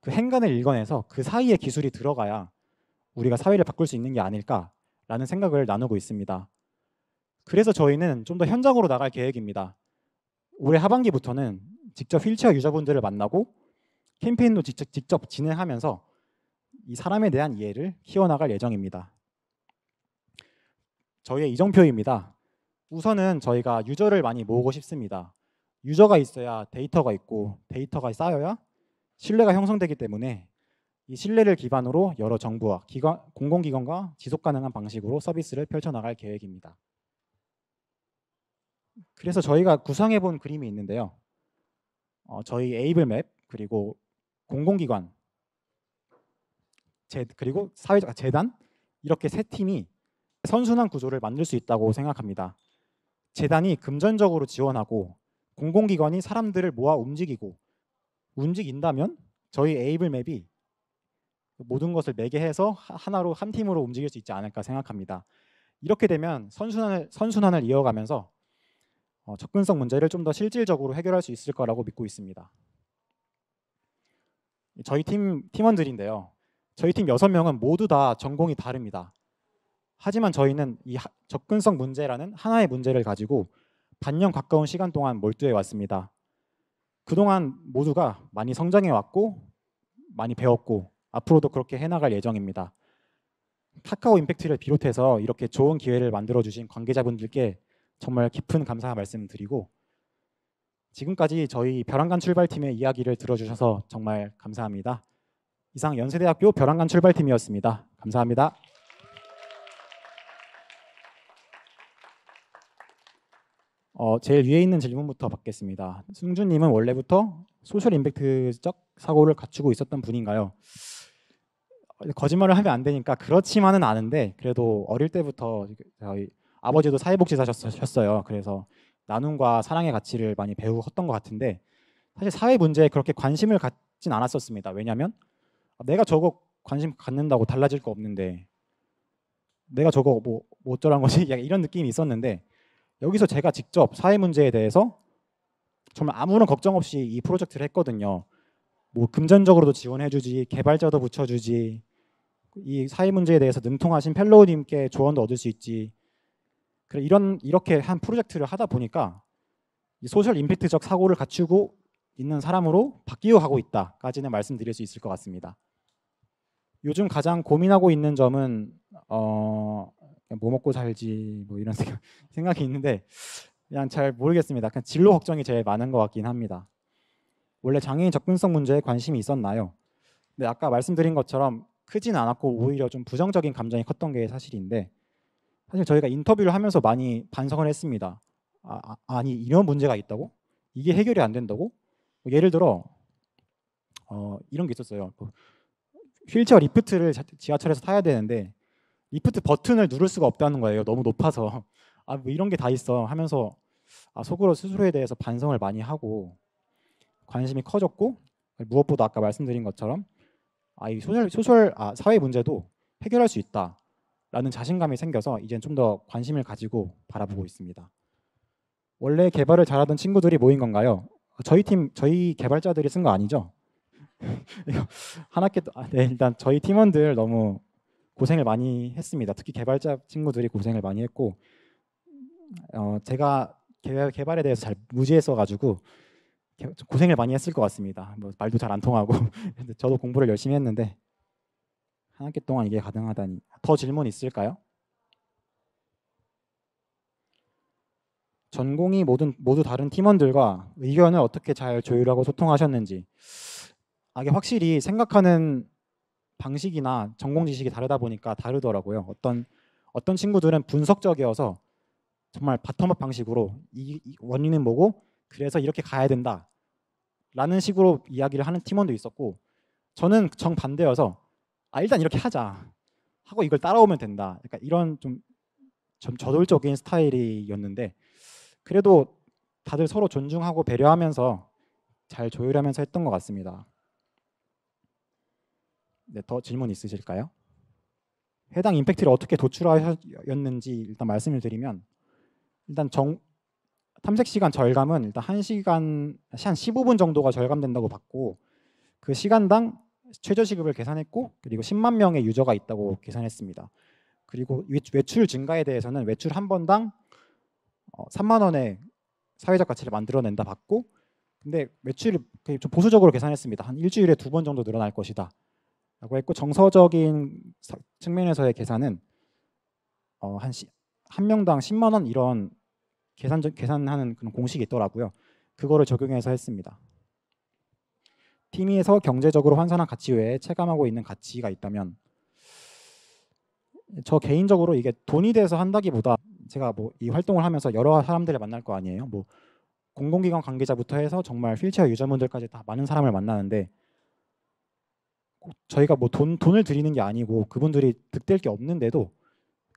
Speaker 3: 그 행간을 읽어내서 그 사이에 기술이 들어가야 우리가 사회를 바꿀 수 있는 게 아닐까라는 생각을 나누고 있습니다. 그래서 저희는 좀 더 현장으로 나갈 계획입니다. 올해 하반기부터는 직접 휠체어 유저분들을 만나고 캠페인도 직접 진행하면서 이 사람에 대한 이해를 키워나갈 예정입니다. 저희의 이정표입니다. 우선은 저희가 유저를 많이 모으고 싶습니다. 유저가 있어야 데이터가 있고 데이터가 쌓여야 신뢰가 형성되기 때문에 이 신뢰를 기반으로 여러 정부와 공공기관과 지속가능한 방식으로 서비스를 펼쳐나갈 계획입니다. 그래서 저희가 구상해본 그림이 있는데요. 저희 에이블맵 그리고 공공기관 그리고 사회적 재단 이렇게 세 팀이 선순환 구조를 만들 수 있다고 생각합니다. 재단이 금전적으로 지원하고 공공기관이 사람들을 모아 움직인다면 저희 에이블맵이 모든 것을 매개해서 하나로 한 팀으로 움직일 수 있지 않을까 생각합니다. 이렇게 되면 선순환을 이어가면서 접근성 문제를 좀 더 실질적으로 해결할 수 있을 거라고 믿고 있습니다. 저희 팀원들인데요. 저희 팀 6명은 모두 다 전공이 다릅니다. 하지만 저희는 이 접근성 문제라는 하나의 문제를 가지고 반년 가까운 시간 동안 몰두해 왔습니다. 그동안 모두가 많이 성장해 왔고 많이 배웠고 앞으로도 그렇게 해나갈 예정입니다. 카카오 임팩트를 비롯해서 이렇게 좋은 기회를 만들어주신 관계자분들께 정말 깊은 감사 말씀드리고 지금까지 저희 벼랑간 출발팀의 이야기를 들어주셔서 정말 감사합니다. 이상 연세대학교 벼랑간 출발팀이었습니다. 감사합니다. 제일 위에 있는 질문부터 받겠습니다. 승주님은 원래부터 소셜 임팩트적 사고를 갖추고 있었던 분인가요? 거짓말을 하면 안 되니까 그렇지만은 않은데 그래도 어릴 때부터 저희 아버지도 사회복지사셨어요. 그래서 나눔과 사랑의 가치를 많이 배우었던 것 같은데 사실 사회 문제에 그렇게 관심을 갖진 않았었습니다. 왜냐하면 내가 저거 관심 갖는다고 달라질 거 없는데 내가 저거 뭐 어쩌라는 거지? 이런 느낌이 있었는데 여기서 제가 직접 사회 문제에 대해서 정말 아무런 걱정 없이 이 프로젝트를 했거든요. 뭐 금전적으로도 지원해주지, 개발자도 붙여주지, 이 사회 문제에 대해서 능통하신 펠로우님께 조언도 얻을 수 있지. 그래 이렇게 한 프로젝트를 하다 보니까 이 소셜 임팩트적 사고를 갖추고 있는 사람으로 바뀌어 가고 있다까지는 말씀드릴 수 있을 것 같습니다. 요즘 가장 고민하고 있는 점은 뭐 먹고 살지 뭐 이런 생각이 있는데 그냥 잘 모르겠습니다. 그냥 진로 걱정이 제일 많은 것 같긴 합니다. 원래 장애인 접근성 문제에 관심이 있었나요? 근데 아까 말씀드린 것처럼 크진 않았고 오히려 좀 부정적인 감정이 컸던 게 사실인데 사실 저희가 인터뷰를 하면서 많이 반성을 했습니다. 아니 이런 문제가 있다고? 이게 해결이 안 된다고? 예를 들어 이런 게 있었어요. 휠체어 리프트를 지하철에서 타야 되는데 리프트 버튼을 누를 수가 없다는 거예요. 너무 높아서. 뭐 이런 게 다 있어 하면서 속으로 스스로에 대해서 반성을 많이 하고 관심이 커졌고 무엇보다 아까 말씀드린 것처럼 이 사회 문제도 해결할 수 있다라는 자신감이 생겨서 이젠 좀 더 관심을 가지고 바라보고 있습니다. 원래 개발을 잘하던 친구들이 모인 건가요? 저희 개발자들이 쓴 거 아니죠? 네, 일단 저희 팀원들 너무 고생을 많이 했습니다. 특히 개발자 친구들이 고생을 많이 했고 제가 개발에 대해서 잘 무지했어가지고 고생을 많이 했을 것 같습니다. 뭐 말도 잘 안 통하고 저도 공부를 열심히 했는데 한 학기 동안 이게 가능하다니. 더 질문 있을까요? 전공이 모두 다른 팀원들과 의견을 어떻게 잘 조율하고 소통하셨는지. 이게 확실히 생각하는 방식이나 전공 지식이 다르다 보니까 다르더라고요. 어떤 친구들은 분석적이어서 정말 바텀업 방식으로 이 원인은 뭐고 그래서 이렇게 가야 된다 라는 식으로 이야기를 하는 팀원도 있었고 저는 정반대여서 일단 이렇게 하자 하고 이걸 따라오면 된다. 약간 이런 좀 저돌적인 스타일이었는데 그래도 다들 서로 존중하고 배려하면서 잘 조율하면서 했던 것 같습니다. 네, 더 질문 있으실까요? 해당 임팩트를 어떻게 도출하였는지 일단 말씀을 드리면 일단 탐색 시간 절감은 일단 1시간 한 15분 정도가 절감된다고 봤고 그 시간당 최저 시급을 계산했고 그리고 10만 명의 유저가 있다고 계산했습니다. 그리고 외출 증가에 대해서는 외출 한 번당 3만 원의 사회적 가치를 만들어낸다 받고, 근데 매출이 좀 보수적으로 계산했습니다. 한 일주일에 2번 정도 늘어날 것이다 라고 했고, 정서적인 측면에서의 계산은 한 명당 10만 원 이런 계산하는 그런 공식이 있더라고요. 그거를 적용해서 했습니다. 팀에서 경제적으로 환산한 가치 외에 체감하고 있는 가치가 있다면, 저 개인적으로 이게 돈이 돼서 한다기보다, 제가 뭐 이 활동을 하면서 여러 사람들을 만날 거 아니에요. 뭐 공공기관 관계자부터 해서 정말 휠체어 유저분들까지 다 많은 사람을 만나는데, 저희가 뭐 돈을 드리는 게 아니고 그분들이 득될 게 없는데도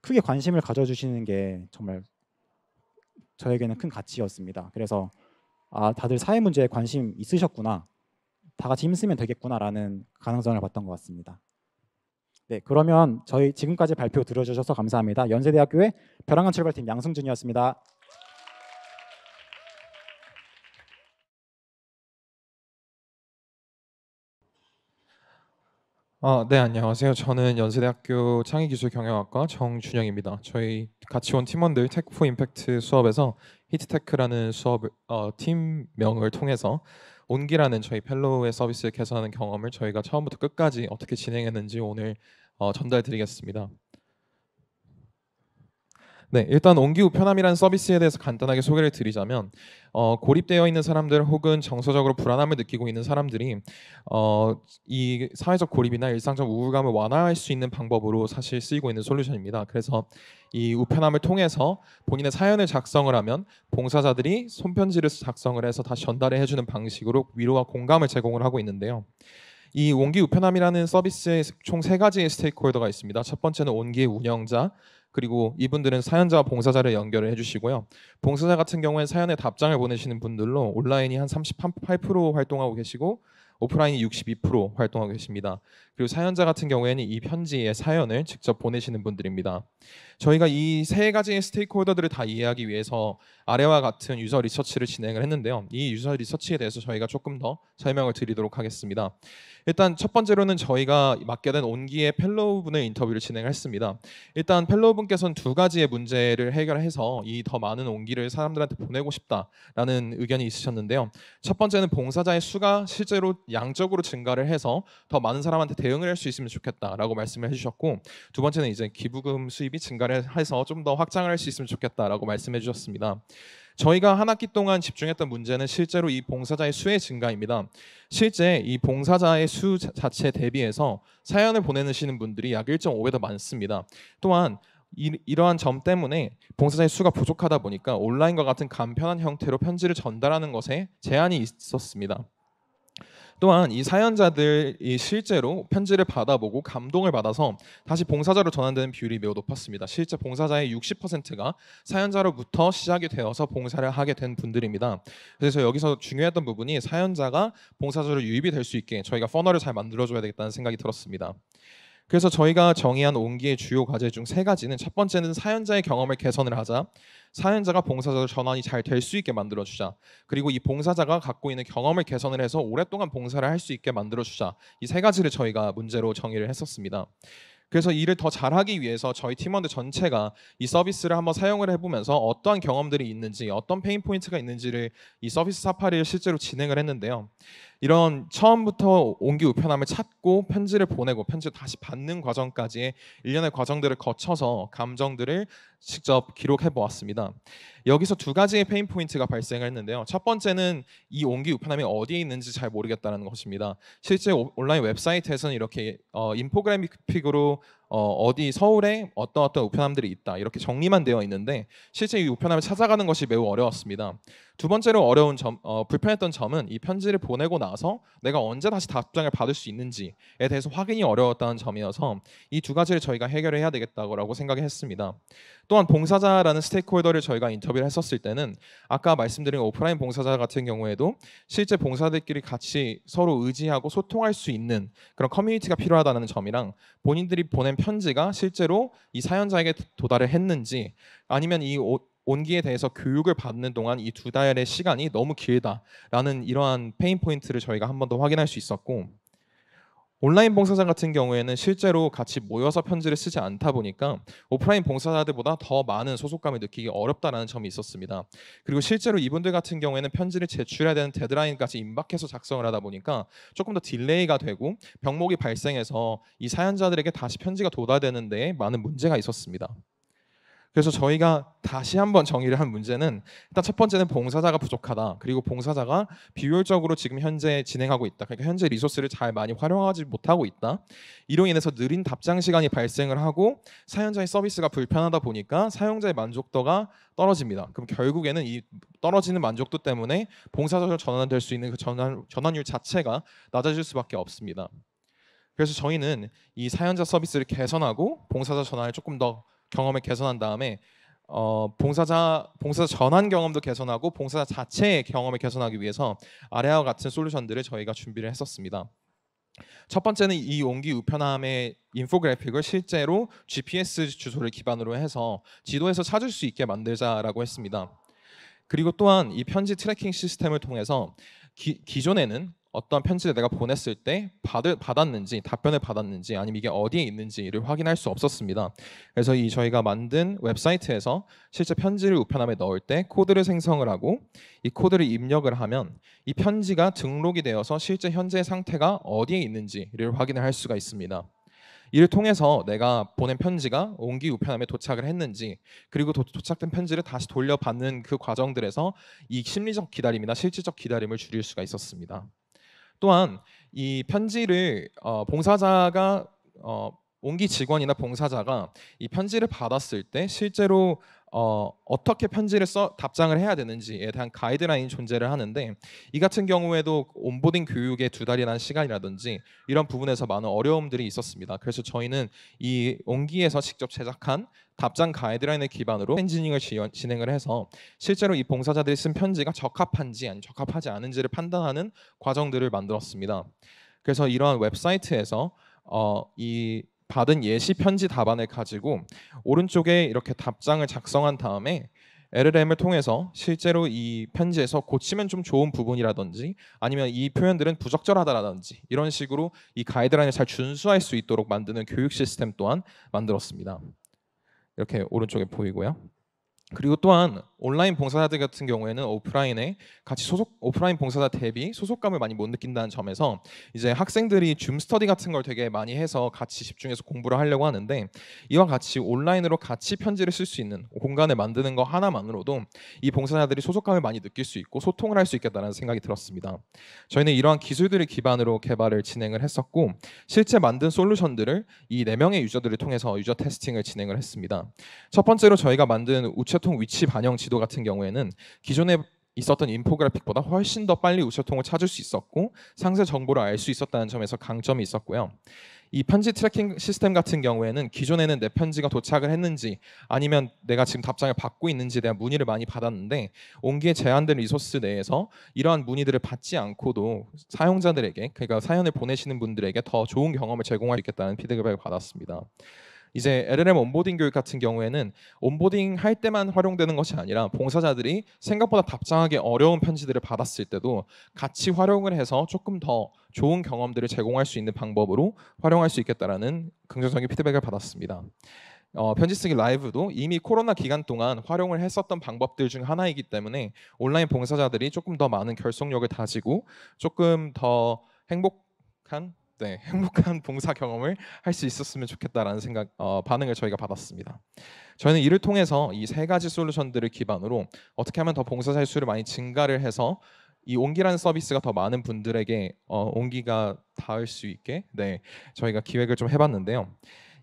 Speaker 3: 크게 관심을 가져주시는 게 정말 저에게는 큰 가치였습니다. 그래서 다들 사회 문제에 관심 있으셨구나, 다 같이 힘쓰면 되겠구나라는 가능성을 봤던 것 같습니다. 네, 그러면 저희 지금까지 발표 들어주셔서 감사합니다. 연세대학교의 벼랑간 출발팀 양승준이었습니다.
Speaker 5: 네, 안녕하세요. 저는 연세대학교 창의기술경영학과 정준영입니다. 저희 같이 온 팀원들 테크4 임팩트 수업에서 히트테크라는 수업 팀명을 통해서 온기라는 저희 펠로우의 서비스를 개선하는 경험을 저희가 처음부터 끝까지 어떻게 진행했는지 오늘 전달드리겠습니다. 네, 일단 온기 우편함이라는 서비스에 대해서 간단하게 소개를 드리자면, 고립되어 있는 사람들 혹은 정서적으로 불안함을 느끼고 있는 사람들이 이 사회적 고립이나 일상적 우울감을 완화할 수 있는 방법으로 사실 쓰이고 있는 솔루션입니다. 그래서 이 우편함을 통해서 본인의 사연을 작성을 하면 봉사자들이 손편지를 작성을 해서 다시 전달을 해주는 방식으로 위로와 공감을 제공을 하고 있는데요. 이 온기 우편함이라는 서비스에 총 3가지의 스테이크홀더가 있습니다. 첫 번째는 온기의 운영자, 그리고 이분들은 사연자와 봉사자를 연결을 해주시고요. 봉사자 같은 경우에는 사연에 답장을 보내시는 분들로 온라인이 한 38% 활동하고 계시고 오프라인이 62% 활동하고 계십니다. 그리고 사연자 같은 경우에는 이 편지의 사연을 직접 보내시는 분들입니다. 저희가 이 3가지의 스테이크홀더들을 다 이해하기 위해서 아래와 같은 유저 리서치를 진행을 했는데요. 이 유저 리서치에 대해서 저희가 조금 더 설명을 드리도록 하겠습니다. 일단 첫 번째로는 저희가 맡게 된 온기의 펠로우분의 인터뷰를 진행을 했습니다. 일단 펠로우분께서는 2가지의 문제를 해결해서 이 더 많은 온기를 사람들한테 보내고 싶다라는 의견이 있으셨는데요. 첫 번째는 봉사자의 수가 실제로 양적으로 증가를 해서 더 많은 사람한테 대응을 할 수 있으면 좋겠다라고 말씀을 해주셨고, 두 번째는 이제 기부금 수입이 증가를 해서 좀 더 확장을 할 수 있으면 좋겠다라고 말씀해 주셨습니다. 저희가 한 학기 동안 집중했던 문제는 실제로 이 봉사자의 수의 증가입니다. 실제 이 봉사자의 수 자체 대비해서 사연을 보내시는 분들이 약 1.5배 더 많습니다. 또한 이러한 점 때문에 봉사자의 수가 부족하다 보니까 온라인과 같은 간편한 형태로 편지를 전달하는 것에 제한이 있었습니다. 또한 이 사연자들이 실제로 편지를 받아보고 감동을 받아서 다시 봉사자로 전환되는 비율이 매우 높았습니다. 실제 봉사자의 60%가 사연자로부터 시작이 되어서 봉사를 하게 된 분들입니다. 그래서 여기서 중요했던 부분이 사연자가 봉사자로 유입이 될 수 있게 저희가 퍼널을 잘 만들어줘야 되겠다는 생각이 들었습니다. 그래서 저희가 정의한 온기의 주요 과제 중 3가지는, 첫 번째는 사연자의 경험을 개선을 하자, 사연자가 봉사자로 전환이 잘 될 수 있게 만들어주자, 그리고 이 봉사자가 갖고 있는 경험을 개선을 해서 오랫동안 봉사를 할 수 있게 만들어주자, 이 3가지를 저희가 문제로 정의를 했었습니다. 그래서 이를 더 잘하기 위해서 저희 팀원들 전체가 이 서비스를 한번 사용을 해보면서 어떠한 경험들이 있는지, 어떤 페인 포인트가 있는지를 이 서비스 사파리를 실제로 진행을 했는데요. 이런 처음부터 온기 우편함을 찾고 편지를 보내고 편지를 다시 받는 과정까지의 일련의 과정들을 거쳐서 감정들을 직접 기록해 보았습니다. 여기서 2가지의 페인 포인트가 발생을 했는데요. 첫 번째는 이 온기 우편함이 어디에 있는지 잘 모르겠다는 것입니다. 실제 온라인 웹사이트에서는 이렇게 인포그래픽으로 어디 서울에 어떤 우편함들이 있다 이렇게 정리만 되어 있는데, 실제 이 우편함을 찾아가는 것이 매우 어려웠습니다. 두 번째로 불편했던 점은 이 편지를 보내고 나서 내가 언제 다시 답장을 받을 수 있는지에 대해서 확인이 어려웠다는 점이어서 이 2가지를 저희가 해결을 해야 되겠다고 생각했습니다. 또한 봉사자라는 스테이크홀더를 저희가 인터뷰를 했었을 때는 아까 말씀드린 오프라인 봉사자 같은 경우에도 실제 봉사자들끼리 같이 서로 의지하고 소통할 수 있는 그런 커뮤니티가 필요하다는 점이랑, 본인들이 보낸 편지가 실제로 이 사연자에게 도달을 했는지, 아니면 이 온기에 대해서 교육을 받는 동안 이 2달의 시간이 너무 길다라는 이러한 페인 포인트를 저희가 한 번 더 확인할 수 있었고, 온라인 봉사자 같은 경우에는 실제로 같이 모여서 편지를 쓰지 않다 보니까 오프라인 봉사자들보다 더 많은 소속감을 느끼기 어렵다라는 점이 있었습니다. 그리고 실제로 이분들 같은 경우에는 편지를 제출해야 되는 데드라인까지 임박해서 작성을 하다 보니까 조금 더 딜레이가 되고 병목이 발생해서 이 사연자들에게 다시 편지가 도달되는 데 많은 문제가 있었습니다. 그래서 저희가 다시 한번 정의를 한 문제는 일단 첫 번째는 봉사자가 부족하다. 그리고 봉사자가 비효율적으로 지금 현재 진행하고 있다. 그러니까 현재 리소스를 잘 많이 활용하지 못하고 있다. 이로 인해서 느린 답장 시간이 발생을 하고 사연자의 서비스가 불편하다 보니까 사용자의 만족도가 떨어집니다. 그럼 결국에는 이 떨어지는 만족도 때문에 봉사자로 전환될 수 있는 그 전환율 자체가 낮아질 수밖에 없습니다. 그래서 저희는 이 사연자 서비스를 개선하고 봉사자 전환을 조금 더 경험을 개선한 다음에 봉사자 전환 경험도 개선하고 봉사자 자체의 경험을 개선하기 위해서 아래와 같은 솔루션들을 저희가 준비를 했었습니다. 첫 번째는 이 옹기 우편함의 인포그래픽을 실제로 GPS 주소를 기반으로 해서 지도에서 찾을 수 있게 만들자라고 했습니다. 그리고 또한 이 편지 트래킹 시스템을 통해서 기존에는 어떤 편지를 내가 보냈을 때 받았는지 답변을 받았는지 아니면 이게 어디에 있는지를 확인할 수 없었습니다. 그래서 저희가 만든 웹사이트에서 실제 편지를 우편함에 넣을 때 코드를 생성을 하고 이 코드를 입력을 하면 이 편지가 등록이 되어서 실제 현재 상태가 어디에 있는지를 확인을 할 수가 있습니다. 이를 통해서 내가 보낸 편지가 옹기 우편함에 도착을 했는지 그리고 도착된 편지를 다시 돌려받는 그 과정들에서 이 심리적 기다림이나 실질적 기다림을 줄일 수가 있었습니다. 또한 이 편지를 봉사자가 옹기 직원이나 봉사자가 이 편지를 받았을 때 실제로 어떻게 편지를 답장을 해야 되는지에 대한 가이드라인이 존재를 하는데 이 같은 경우에도 온보딩 교육의 2달이라는 시간이라든지 이런 부분에서 많은 어려움들이 있었습니다. 그래서 저희는 이 옹기에서 직접 제작한 답장 가이드라인을 기반으로 엔지니어링을 진행을 해서 실제로 이 봉사자들이 쓴 편지가 적합한지 아니면 적합하지 않은지를 판단하는 과정들을 만들었습니다. 그래서 이러한 웹사이트에서 이 받은 예시 편지 답안을 가지고 오른쪽에 이렇게 답장을 작성한 다음에 LLM을 통해서 실제로 이 편지에서 고치면 좀 좋은 부분이라든지 아니면 이 표현들은 부적절하다라든지 이런 식으로 이 가이드라인을 잘 준수할 수 있도록 만드는 교육 시스템 또한 만들었습니다. 이렇게 오른쪽에 보이고요. 그리고 또한 온라인 봉사자들 같은 경우에는 오프라인에 같이 오프라인 봉사자 대비 소속감을 많이 못 느낀다는 점에서 이제 학생들이 줌 스터디 같은 걸 되게 많이 해서 같이 집중해서 공부를 하려고 하는데 이와 같이 온라인으로 같이 편지를 쓸 수 있는 공간을 만드는 거 하나만으로도 이 봉사자들이 소속감을 많이 느낄 수 있고 소통을 할 수 있겠다는 생각이 들었습니다. 저희는 이러한 기술들을 기반으로 개발을 진행을 했었고 실제 만든 솔루션들을 이 4명의 유저들을 통해서 유저 테스팅을 진행을 했습니다. 첫 번째로 저희가 만든 우체통 위치 반영 지도 같은 경우에는 기존에 있었던 인포그래픽보다 훨씬 더 빨리 우체통을 찾을 수 있었고 상세 정보를 알 수 있었다는 점에서 강점이 있었고요. 이 편지 트래킹 시스템 같은 경우에는 기존에는 내 편지가 도착을 했는지 아니면 내가 지금 답장을 받고 있는지에 대한 문의를 많이 받았는데 옹기의 제한된 리소스 내에서 이러한 문의들을 받지 않고도 사용자들에게 그러니까 사연을 보내시는 분들에게 더 좋은 경험을 제공할 수 있겠다는 피드백을 받았습니다. 이제 LLM 온보딩 교육 같은 경우에는 온보딩 할 때만 활용되는 것이 아니라 봉사자들이 생각보다 답장하기 어려운 편지들을 받았을 때도 같이 활용을 해서 조금 더 좋은 경험들을 제공할 수 있는 방법으로 활용할 수 있겠다라는 긍정적인 피드백을 받았습니다. 편지 쓰기 라이브도 이미 코로나 기간 동안 활용을 했었던 방법들 중 하나이기 때문에 온라인 봉사자들이 조금 더 많은 결속력을 다지고 조금 더 행복한 봉사 경험을 할 수 있었으면 좋겠다라는 반응을 저희가 받았습니다. 저희는 이를 통해서 이 3가지 솔루션들을 기반으로 어떻게 하면 더 봉사자의 수를 많이 증가를 해서 이 옹기라는 서비스가 더 많은 분들에게 옹기가 닿을 수 있게 저희가 기획을 좀 해봤는데요.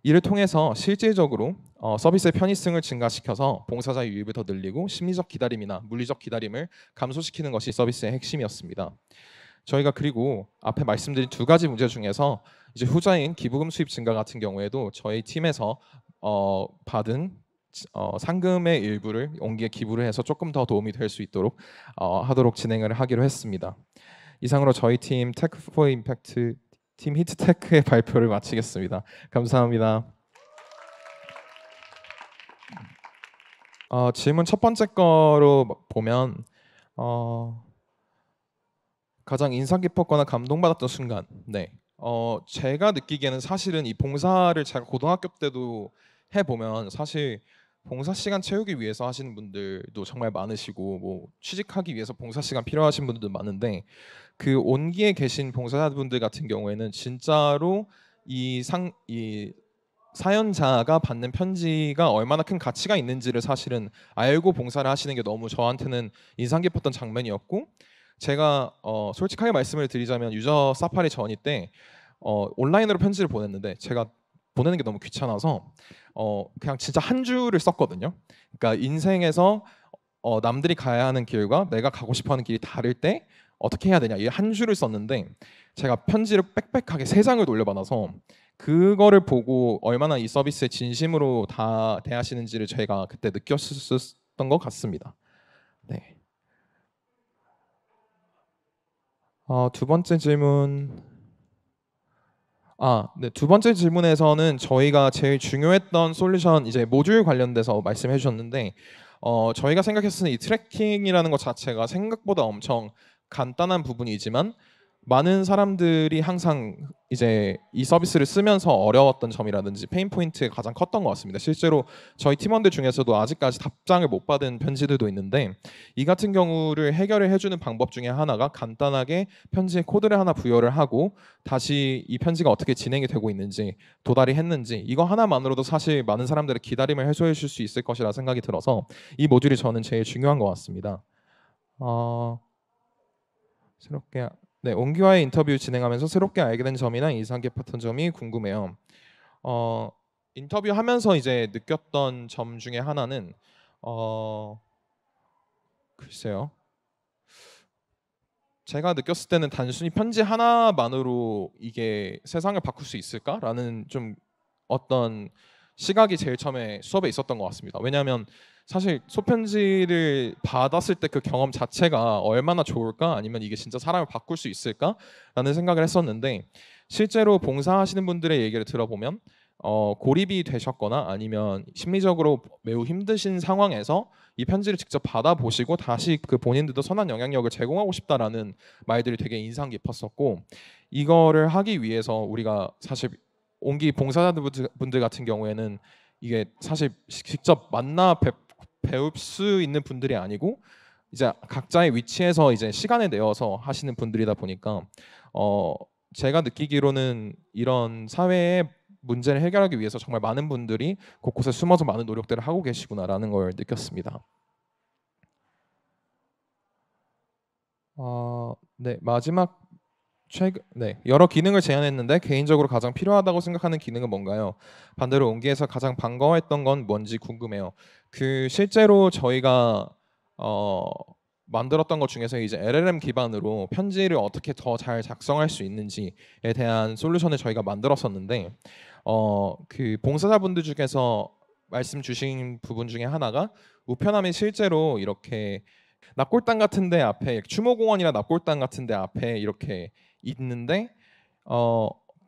Speaker 5: 이를 통해서 실질적으로 서비스의 편의성을 증가시켜서 봉사자의 유입을 더 늘리고 심리적 기다림이나 물리적 기다림을 감소시키는 것이 서비스의 핵심이었습니다. 저희가 그리고 앞에 말씀드린 2가지 문제 중에서 이제 후자인 기부금 수입 증가 같은 경우에도 저희 팀에서 받은 상금의 일부를 옹기에 기부를 해서 조금 더 도움이 될 수 있도록 하도록 진행을 하기로 했습니다. 이상으로 저희 팀 테크 포 임팩트 팀 히트테크의 발표를 마치겠습니다. 감사합니다. 질문 첫 번째 거로 보면 가장 인상 깊었거나 감동받았던 순간 제가 느끼기에는 사실은 이 봉사를 제가 고등학교 때도 해보면 사실 봉사 시간 채우기 위해서 하시는 분들도 정말 많으시고 뭐 취직하기 위해서 봉사 시간 필요하신 분들도 많은데 그 온기에 계신 봉사자분들 같은 경우에는 진짜로 이 사연자가 받는 편지가 얼마나 큰 가치가 있는지를 사실은 알고 봉사를 하시는 게 너무 저한테는 인상 깊었던 장면이었고 제가 솔직하게 말씀을 드리자면 유저 사파리 전이 때 온라인으로 편지를 보냈는데 제가 보내는 게 너무 귀찮아서 그냥 진짜 한 줄을 썼거든요. 그러니까 인생에서 남들이 가야 하는 길과 내가 가고 싶어하는 길이 다를 때 어떻게 해야 되냐 이 한 줄을 썼는데 제가 편지를 빽빽하게 3장을 돌려받아서 그거를 보고 얼마나 이 서비스에 진심으로 다 대하시는지를 제가 그때 느꼈었던 것 같습니다. 네. 두 번째 질문. 네. 두 번째 질문에서는 저희가 제일 중요했던 솔루션 이제 모듈 관련돼서 말씀해 주셨는데 저희가 생각했을 때 이 트래킹이라는 것 자체가 생각보다 엄청 간단한 부분이지만 많은 사람들이 항상 이제 이 서비스를 쓰면서 어려웠던 점이라든지 페인 포인트가 가장 컸던 것 같습니다. 실제로 저희 팀원들 중에서도 아직까지 답장을 못 받은 편지들도 있는데 이 같은 경우를 해결을 해주는 방법 중에 하나가 간단하게 편지에 코드를 하나 부여를 하고 다시 이 편지가 어떻게 진행이 되고 있는지 도달이 했는지 이거 하나만으로도 사실 많은 사람들의 기다림을 해소해 줄 수 있을 것이라 생각이 들어서 이 모듈이 저는 제일 중요한 것 같습니다. 새롭게 옹기와의 인터뷰 진행하면서 새롭게 알게 된 점이나 인상 깊었던 점이 궁금해요. 인터뷰하면서 이제 느꼈던 점 중에 하나는 글쎄요. 제가 느꼈을 때는 단순히 편지 하나만으로 이게 세상을 바꿀 수 있을까라는 좀 어떤 시각이 제일 처음에 수업에 있었던 것 같습니다. 왜냐하면 사실 소편지를 받았을 때 그 경험 자체가 얼마나 좋을까 아니면 이게 진짜 사람을 바꿀 수 있을까라는 생각을 했었는데 실제로 봉사하시는 분들의 얘기를 들어보면 고립이 되셨거나 아니면 심리적으로 매우 힘드신 상황에서 이 편지를 직접 받아보시고 다시 그 본인들도 선한 영향력을 제공하고 싶다라는 말들이 되게 인상 깊었었고 이거를 하기 위해서 우리가 사실 온기 봉사자분들 같은 경우에는 이게 사실 직접 만나 배울 수 있는 분들이 아니고 이제 각자의 위치에서 이제 시간을 내어서 하시는 분들이다 보니까 제가 느끼기로는 이런 사회의 문제를 해결하기 위해서 정말 많은 분들이 곳곳에 숨어서 많은 노력들을 하고 계시구나라는 걸 느꼈습니다. 네, 마지막 여러 기능을 제안했는데 개인적으로 가장 필요하다고 생각하는 기능은 뭔가요? 반대로 온기에서 가장 반가워했던 건 뭔지 궁금해요. 실제로 저희가 만들었던 것 중에서 이제 LLM 기반으로 편지를 어떻게 더 잘 작성할 수 있는지에 대한 솔루션을 저희가 만들었었는데 그 봉사자분들 중에서 말씀 주신 부분 중에 하나가 우편함이 실제로 이렇게 납골당 같은데 앞에 추모공원이나 납골당 같은데 앞에 이렇게 있는데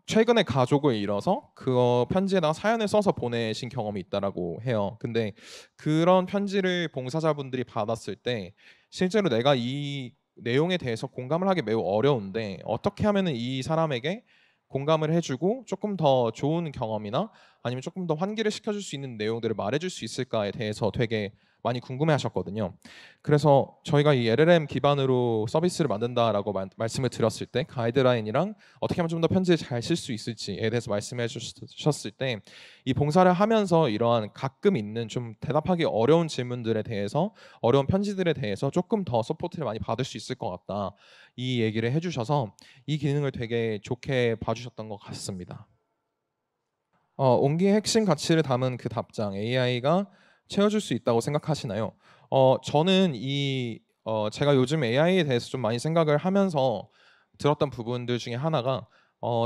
Speaker 5: 최근에 가족을 잃어서 그 편지에다가 사연을 써서 보내신 경험이 있다라고 해요. 근데 그런 편지를 봉사자분들이 받았을 때 실제로 내가 이 내용에 대해서 공감을 하기 매우 어려운데 어떻게 하면은 이 사람에게 공감을 해주고 조금 더 좋은 경험이나 아니면 조금 더 환기를 시켜줄 수 있는 내용들을 말해줄 수 있을까에 대해서 되게 많이 궁금해하셨거든요. 그래서 저희가 이 LLM 기반으로 서비스를 만든다라고 말씀을 드렸을 때 가이드라인이랑 어떻게 하면 좀 더 편지를 잘 쓸 수 있을지에 대해서 말씀해 주셨을 때 이 봉사를 하면서 이러한 가끔 있는 좀 대답하기 어려운 질문들에 대해서 어려운 편지들에 대해서 조금 더 서포트를 많이 받을 수 있을 것 같다 이 얘기를 해주셔서 이 기능을 되게 좋게 봐주셨던 것 같습니다. 온기의 핵심 가치를 담은 그 답장 AI가 채워줄 수 있다고 생각하시나요? 저는 제가 요즘 AI에 대해서 좀 많이 생각을 하면서 들었던 부분들 중에 하나가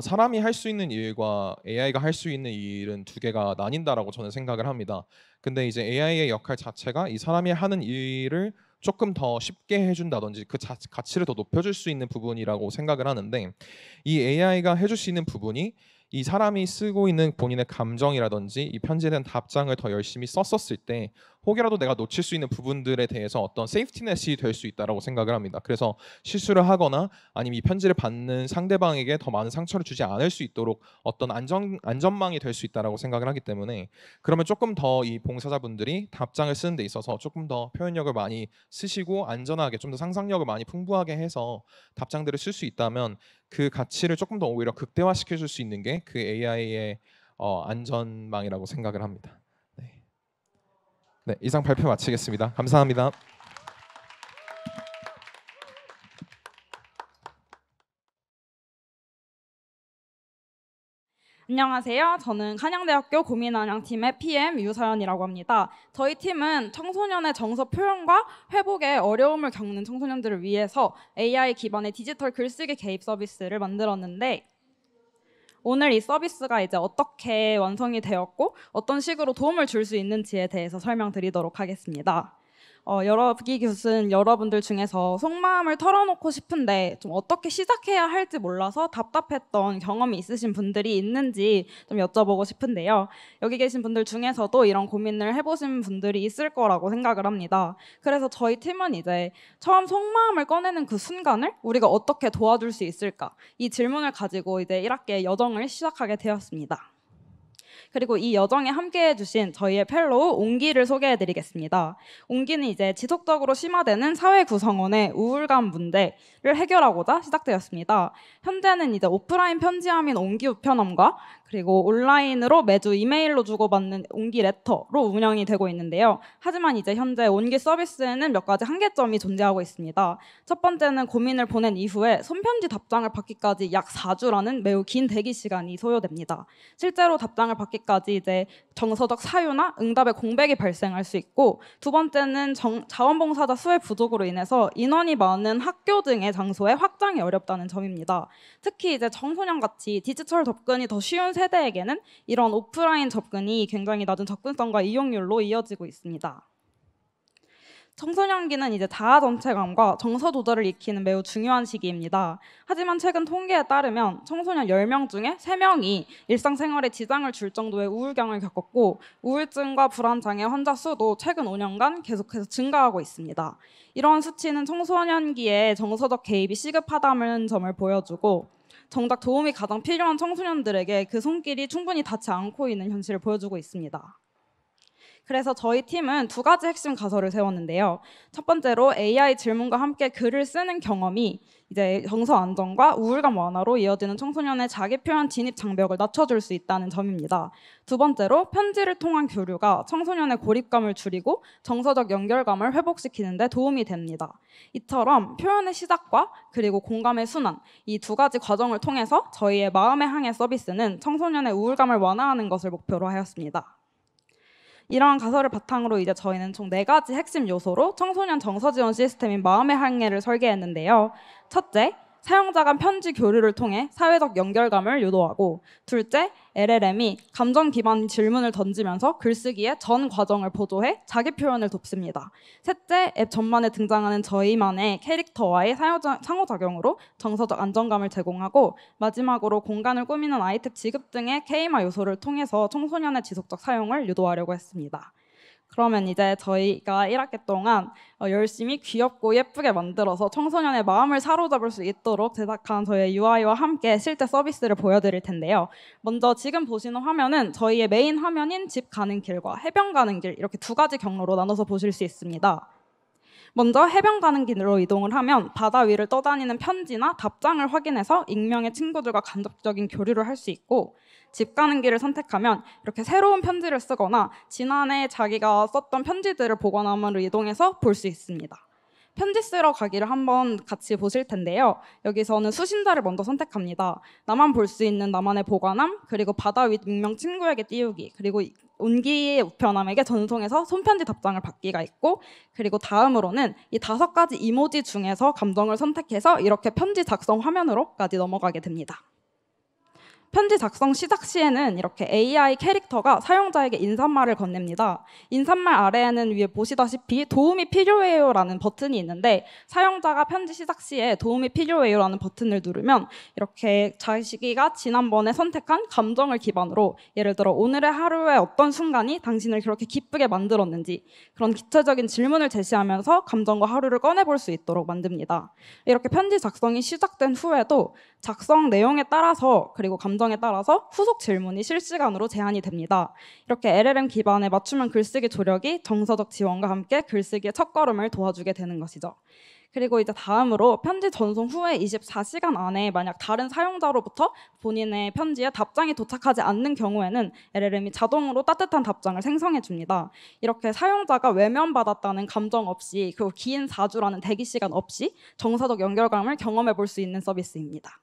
Speaker 5: 사람이 할 수 있는 일과 AI가 할 수 있는 일은 두 개가 나뉜다라고 저는 생각을 합니다. 근데 이제 AI의 역할 자체가 이 사람이 하는 일을 조금 더 쉽게 해준다든지 그 가치를 더 높여줄 수 있는 부분이라고 생각을 하는데 이 AI가 해줄 수 있는 부분이 이 사람이 쓰고 있는 본인의 감정이라든지 이 편지에 대한 답장을 더 열심히 썼었을 때 혹여라도 내가 놓칠 수 있는 부분들에 대해서 어떤 세이프티넷이 될 수 있다라고 생각을 합니다. 그래서 실수를 하거나 아니면 이 편지를 받는 상대방에게 더 많은 상처를 주지 않을 수 있도록 어떤 안전망이 될 수 있다라고 생각을 하기 때문에, 그러면 조금 더 이 봉사자분들이 답장을 쓰는 데 있어서 조금 더 표현력을 많이 쓰시고 안전하게 좀 더 상상력을 많이 풍부하게 해서 답장들을 쓸 수 있다면 그 가치를 조금 더 오히려 극대화시켜 줄 수 있는 게 그 AI의 안전망이라고 생각을 합니다. 네, 이상 발표 마치겠습니다. 감사합니다.
Speaker 6: 안녕하세요. 저는 한양대학교 고민안양팀의 PM 유서연이라고 합니다. 저희 팀은 청소년의 정서 표현과 회복에 어려움을 겪는 청소년들을 위해서 AI 기반의 디지털 글쓰기 개입 서비스를 만들었는데, 오늘 이 서비스가 이제 어떻게 완성이 되었고 어떤 식으로 도움을 줄 수 있는지에 대해서 설명드리도록 하겠습니다. 여기 교수는 여러분들 중에서 속마음을 털어놓고 싶은데 좀 어떻게 시작해야 할지 몰라서 답답했던 경험이 있으신 분들이 있는지 좀 여쭤보고 싶은데요. 여기 계신 분들 중에서도 이런 고민을 해보신 분들이 있을 거라고 생각을 합니다. 그래서 저희 팀은 이제 처음 속마음을 꺼내는 그 순간을 우리가 어떻게 도와줄 수 있을까, 이 질문을 가지고 이제 1학기의 여정을 시작하게 되었습니다. 그리고 이 여정에 함께해 주신 저희의 펠로우 옹기를 소개해 드리겠습니다. 옹기는 이제 지속적으로 심화되는 사회 구성원의 우울감 문제를 해결하고자 시작되었습니다. 현재는 이제 오프라인 편지함인 옹기 우편함과 그리고 온라인으로 매주 이메일로 주고받는 옹기 레터로 운영이 되고 있는데요. 하지만 이제 현재 옹기 서비스에는 몇 가지 한계점이 존재하고 있습니다. 첫 번째는 고민을 보낸 이후에 손편지 답장을 받기까지 약 4주라는 매우 긴 대기 시간이 소요됩니다. 실제로 답장을 받기까지 이제 정서적 사유나 응답의 공백이 발생할 수 있고, 두 번째는 자원봉사자 수의 부족으로 인해서 인원이 많은 학교 등의 장소에 확장이 어렵다는 점입니다. 특히 이제 청소년 같이 디지털 접근이 더 쉬운 세대에게는 이런 오프라인 접근이 굉장히 낮은 접근성과 이용률로 이어지고 있습니다. 청소년기는 이제 자아 정체감과 정서 조절을 익히는 매우 중요한 시기입니다. 하지만 최근 통계에 따르면 청소년 10명 중에 3명이 일상생활에 지장을 줄 정도의 우울경을 겪었고, 우울증과 불안장애 환자 수도 최근 5년간 계속해서 증가하고 있습니다. 이러한 수치는 청소년기에 정서적 개입이 시급하다는 점을 보여주고, 정작 도움이 가장 필요한 청소년들에게 그 손길이 충분히 닿지 않고 있는 현실을 보여주고 있습니다. 그래서 저희 팀은 2가지 핵심 가설을 세웠는데요. 첫 번째로 AI 질문과 함께 글을 쓰는 경험이 이제 정서 안정과 우울감 완화로 이어지는 청소년의 자기 표현 진입 장벽을 낮춰줄 수 있다는 점입니다. 두 번째로 편지를 통한 교류가 청소년의 고립감을 줄이고 정서적 연결감을 회복시키는 데 도움이 됩니다. 이처럼 표현의 시작과 그리고 공감의 순환, 이 2가지 과정을 통해서 저희의 마음의 항해 서비스는 청소년의 우울감을 완화하는 것을 목표로 하였습니다. 이러한 가설을 바탕으로 이제 저희는 총 4가지 핵심 요소로 청소년 정서 지원 시스템인 마음의 항해를 설계했는데요. 첫째, 사용자 간 편지 교류를 통해 사회적 연결감을 유도하고, 둘째, LLM이 감정 기반 질문을 던지면서 글쓰기의 전 과정을 보조해 자기 표현을 돕습니다. 셋째, 앱 전반에 등장하는 저희만의 캐릭터와의 상호작용으로 정서적 안정감을 제공하고, 마지막으로 공간을 꾸미는 아이템 지급 등의 게임화 요소를 통해서 청소년의 지속적 사용을 유도하려고 했습니다. 그러면 이제 저희가 1학기 동안 열심히 귀엽고 예쁘게 만들어서 청소년의 마음을 사로잡을 수 있도록 제작한 저희의 UI와 함께 실제 서비스를 보여드릴 텐데요. 먼저 지금 보시는 화면은 저희의 메인 화면인 집 가는 길과 해변 가는 길, 이렇게 2가지 경로로 나눠서 보실 수 있습니다. 먼저 해변 가는 길로 이동을 하면 바다 위를 떠다니는 편지나 답장을 확인해서 익명의 친구들과 간접적인 교류를 할 수 있고, 집 가는 길을 선택하면 이렇게 새로운 편지를 쓰거나 지난해 자기가 썼던 편지들을 보관함으로 이동해서 볼 수 있습니다. 편지 쓰러 가기를 한번 같이 보실 텐데요. 여기서는 수신자를 먼저 선택합니다. 나만 볼 수 있는 나만의 보관함, 그리고 바다 위 익명 친구에게 띄우기, 그리고 온기의 우편함에게 전송해서 손편지 답장을 받기가 있고, 그리고 다음으로는 이 5가지 이모지 중에서 감정을 선택해서 이렇게 편지 작성 화면으로까지 넘어가게 됩니다. 편지 작성 시작 시에는 이렇게 AI 캐릭터가 사용자에게 인사말을 건넵니다. 인사말 아래에는 위에 보시다시피 도움이 필요해요라는 버튼이 있는데 사용자가 편지 시작 시에 도움이 필요해요라는 버튼을 누르면 이렇게 자기가 지난번에 선택한 감정을 기반으로 예를 들어 오늘의 하루의 어떤 순간이 당신을 그렇게 기쁘게 만들었는지 그런 구체적인 질문을 제시하면서 감정과 하루를 꺼내볼 수 있도록 만듭니다. 이렇게 편지 작성이 시작된 후에도 작성 내용에 따라서 그리고 감정에 따라서 후속 질문이 실시간으로 제한이 됩니다. 이렇게 LLM 기반의 맞춤형 글쓰기 조력이 정서적 지원과 함께 글쓰기의 첫걸음을 도와주게 되는 것이죠. 그리고 이제 다음으로 편지 전송 후에 24시간 안에 만약 다른 사용자로부터 본인의 편지에 답장이 도착하지 않는 경우에는 LLM이 자동으로 따뜻한 답장을 생성해 줍니다. 이렇게 사용자가 외면받았다는 감정 없이 그리고 긴 4주라는 대기 시간 없이 정서적 연결감을 경험해 볼 수 있는 서비스입니다.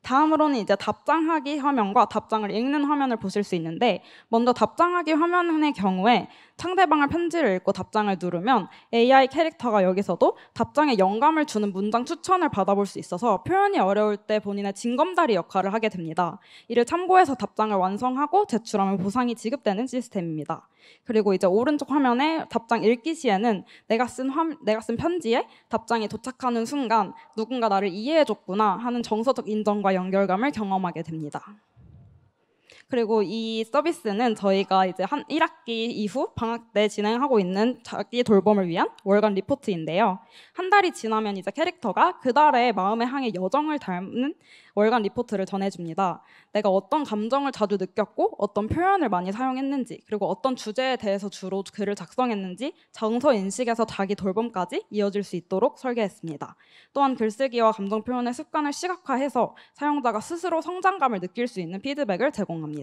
Speaker 6: 다음으로는 이제 답장하기 화면과 답장을 읽는 화면을 보실 수 있는데 먼저 답장하기 화면의 경우에 상대방의 편지를 읽고 답장을 누르면 AI 캐릭터가 여기서도 답장에 영감을 주는 문장 추천을 받아볼 수 있어서 표현이 어려울 때 본인의 징검다리 역할을 하게 됩니다. 이를 참고해서 답장을 완성하고 제출하면 보상이 지급되는 시스템입니다. 그리고 이제 오른쪽 화면에 답장 읽기 시에는 내가 쓴 편지에 답장이 도착하는 순간 누군가 나를 이해해줬구나 하는 정서적 인정과 연결감을 경험하게 됩니다. 그리고 이 서비스는 저희가 이제 한 1학기 이후 방학 때 진행하고 있는 자기 돌봄을 위한 월간 리포트인데요. 한 달이 지나면 이제 캐릭터가 그 달의 마음에 향해 여정을 담는 월간 리포트를 전해줍니다. 내가 어떤 감정을 자주 느꼈고 어떤 표현을 많이 사용했는지 그리고 어떤 주제에 대해서 주로 글을 작성했는지 정서 인식에서 자기 돌봄까지 이어질 수 있도록 설계했습니다. 또한 글쓰기와 감정 표현의 습관을 시각화해서 사용자가 스스로 성장감을 느낄 수 있는 피드백을 제공합니다.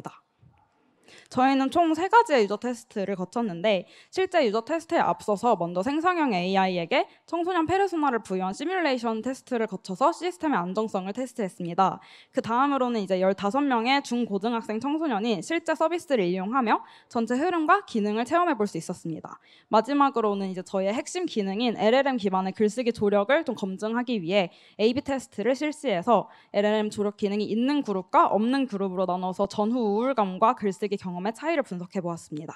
Speaker 6: 저희는 총 3가지의 유저 테스트를 거쳤는데 실제 유저 테스트에 앞서서 먼저 생성형 AI에게 청소년 페르소나를 부여한 시뮬레이션 테스트를 거쳐서 시스템의 안정성을 테스트했습니다. 그 다음으로는 이제 15명의 중고등학생 청소년이 실제 서비스를 이용하며 전체 흐름과 기능을 체험해 볼 수 있었습니다. 마지막으로는 이제 저희의 핵심 기능인 LLM 기반의 글쓰기 조력을 좀 검증하기 위해 A/B 테스트를 실시해서 LLM 조력 기능이 있는 그룹과 없는 그룹으로 나눠서 전후 우울감과 글쓰기 경험의 차이를 분석해 보았습니다.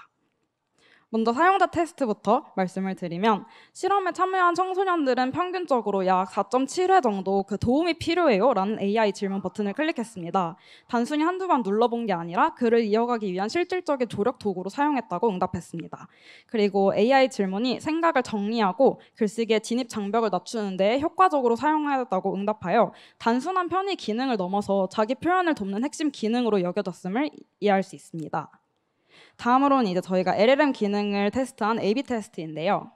Speaker 6: 먼저 사용자 테스트부터 말씀을 드리면 실험에 참여한 청소년들은 평균적으로 약 4.7회 정도 그 도움이 필요해요 라는 AI 질문 버튼을 클릭했습니다. 단순히 한두 번 눌러본 게 아니라 글을 이어가기 위한 실질적인 조력 도구로 사용했다고 응답했습니다. 그리고 AI 질문이 생각을 정리하고 글쓰기의 진입 장벽을 낮추는 데 효과적으로 사용하였다고 응답하여 단순한 편의 기능을 넘어서 자기 표현을 돕는 핵심 기능으로 여겨졌음을 이해할 수 있습니다. 다음으로는 이제 저희가 LLM 기능을 테스트한 A/B 테스트인데요.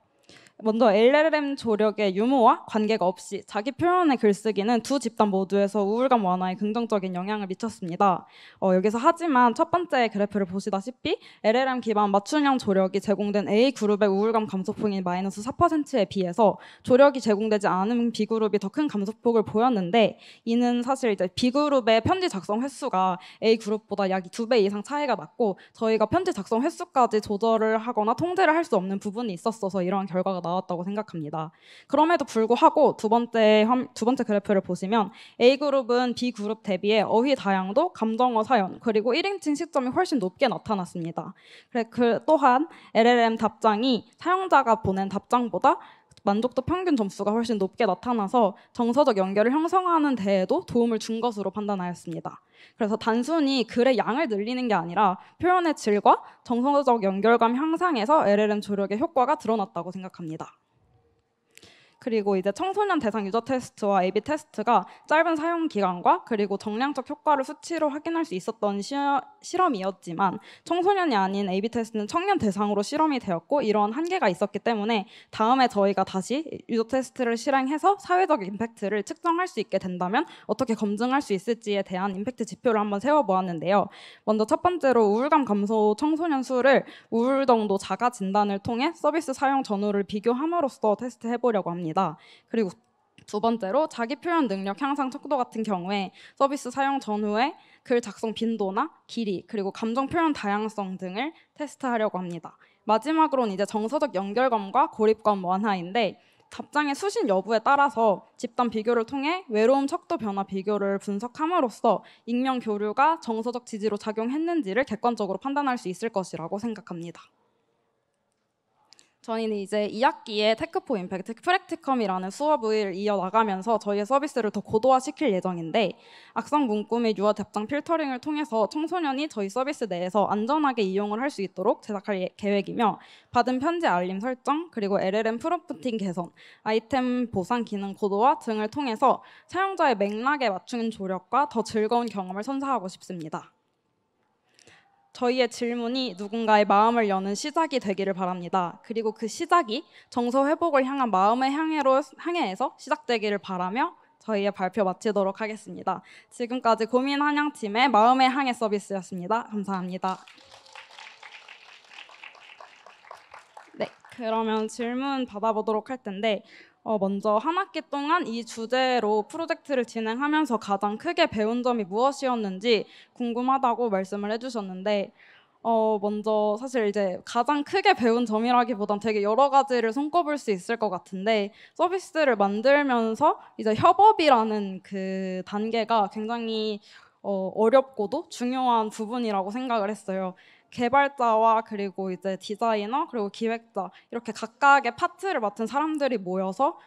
Speaker 6: 먼저 LLM 조력의 유무와 관계가 없이 자기 표현의 글쓰기는 두 집단 모두에서 우울감 완화에 긍정적인 영향을 미쳤습니다. 여기서 하지만 첫 번째 그래프를 보시다시피 LLM 기반 맞춤형 조력이 제공된 A그룹의 우울감 감소폭이 마이너스 4%에 비해서 조력이 제공되지 않은 B그룹이 더 큰 감소폭을 보였는데 이는 사실 이제 B그룹의 편지 작성 횟수가 A그룹보다 약 2배 이상 차이가 났고 저희가 편지 작성 횟수까지 조절을 하거나 통제를 할 수 없는 부분이 있었어서 이러한 결과가 나왔다고 생각합니다. 그럼에도 불구하고 두 번째 그래프를 보시면 A그룹은 B그룹 대비해 어휘 다양도, 감정어 사연, 그리고 1인칭 시점이 훨씬 높게 나타났습니다. 또한 LLM 답장이 사용자가 보낸 답장보다 만족도 평균 점수가 훨씬 높게 나타나서 정서적 연결을 형성하는 데에도 도움을 준 것으로 판단하였습니다. 그래서 단순히 글의 양을 늘리는 게 아니라 표현의 질과 정서적 연결감 향상에서 LLM 조력의 효과가 드러났다고 생각합니다. 그리고 이제 청소년 대상 유저 테스트와 A/B 테스트가 짧은 사용 기간과 그리고 정량적 효과를 수치로 확인할 수 있었던 실험이었지만 청소년이 아닌 A/B 테스트는 청년 대상으로 실험이 되었고 이러한 한계가 있었기 때문에 다음에 저희가 다시 유저 테스트를 실행해서 사회적 임팩트를 측정할 수 있게 된다면 어떻게 검증할 수 있을지에 대한 임팩트 지표를 한번 세워보았는데요. 먼저 첫 번째로 우울감 감소 청소년 수를 우울정도 자가 진단을 통해 서비스 사용 전후를 비교함으로써 테스트해보려고 합니다. 그리고 두 번째로 자기 표현 능력 향상 척도 같은 경우에 서비스 사용 전후에 글 작성 빈도나 길이 그리고 감정 표현 다양성 등을 테스트하려고 합니다. 마지막으로는 이제 정서적 연결감과 고립감 완화인데 답장의 수신 여부에 따라서 집단 비교를 통해 외로움 척도 변화 비교를 분석함으로써 익명 교류가 정서적 지지로 작용했는지를 객관적으로 판단할 수 있을 것이라고 생각합니다. 저희는 이제 2학기에 테크포 임팩트 프랙티컴이라는 수업을 이어나가면서 저희의 서비스를 더 고도화시킬 예정인데, 악성 문구 및 유아 답장 필터링을 통해서 청소년이 저희 서비스 내에서 안전하게 이용을 할 수 있도록 제작할 계획이며, 받은 편지 알림 설정, 그리고 LLM 프롬프팅 개선, 아이템 보상 기능 고도화 등을 통해서 사용자의 맥락에 맞추는 조력과 더 즐거운 경험을 선사하고 싶습니다. 저희의 질문이 누군가의 마음을 여는 시작이 되기를 바랍니다. 그리고 그 시작이 정서 회복을 향한 마음의 향해에서 시작되기를 바라며 저희의 발표 마치도록 하겠습니다. 지금까지 고민 한양팀의 마음의 향해 서비스였습니다. 감사합니다. 네, 그러면 질문 받아보도록 할 텐데, 먼저 한 학기 동안 이 주제로 프로젝트를 진행하면서 가장 크게 배운 점이 무엇이었는지 궁금하다고 말씀을 해주셨는데, 먼저 사실 이제 가장 크게 배운 점이라기보단 되게 여러 가지를 손꼽을 수 있을 것 같은데, 서비스를 만들면서 이제 협업이라는 그 단계가 굉장히 어렵고도 중요한 부분이라고 생각을 했어요. 개발자와 그리고 이제 디자이너 그리고 기획자 이렇게 각각의 파트를 맡은 사람들이 모여서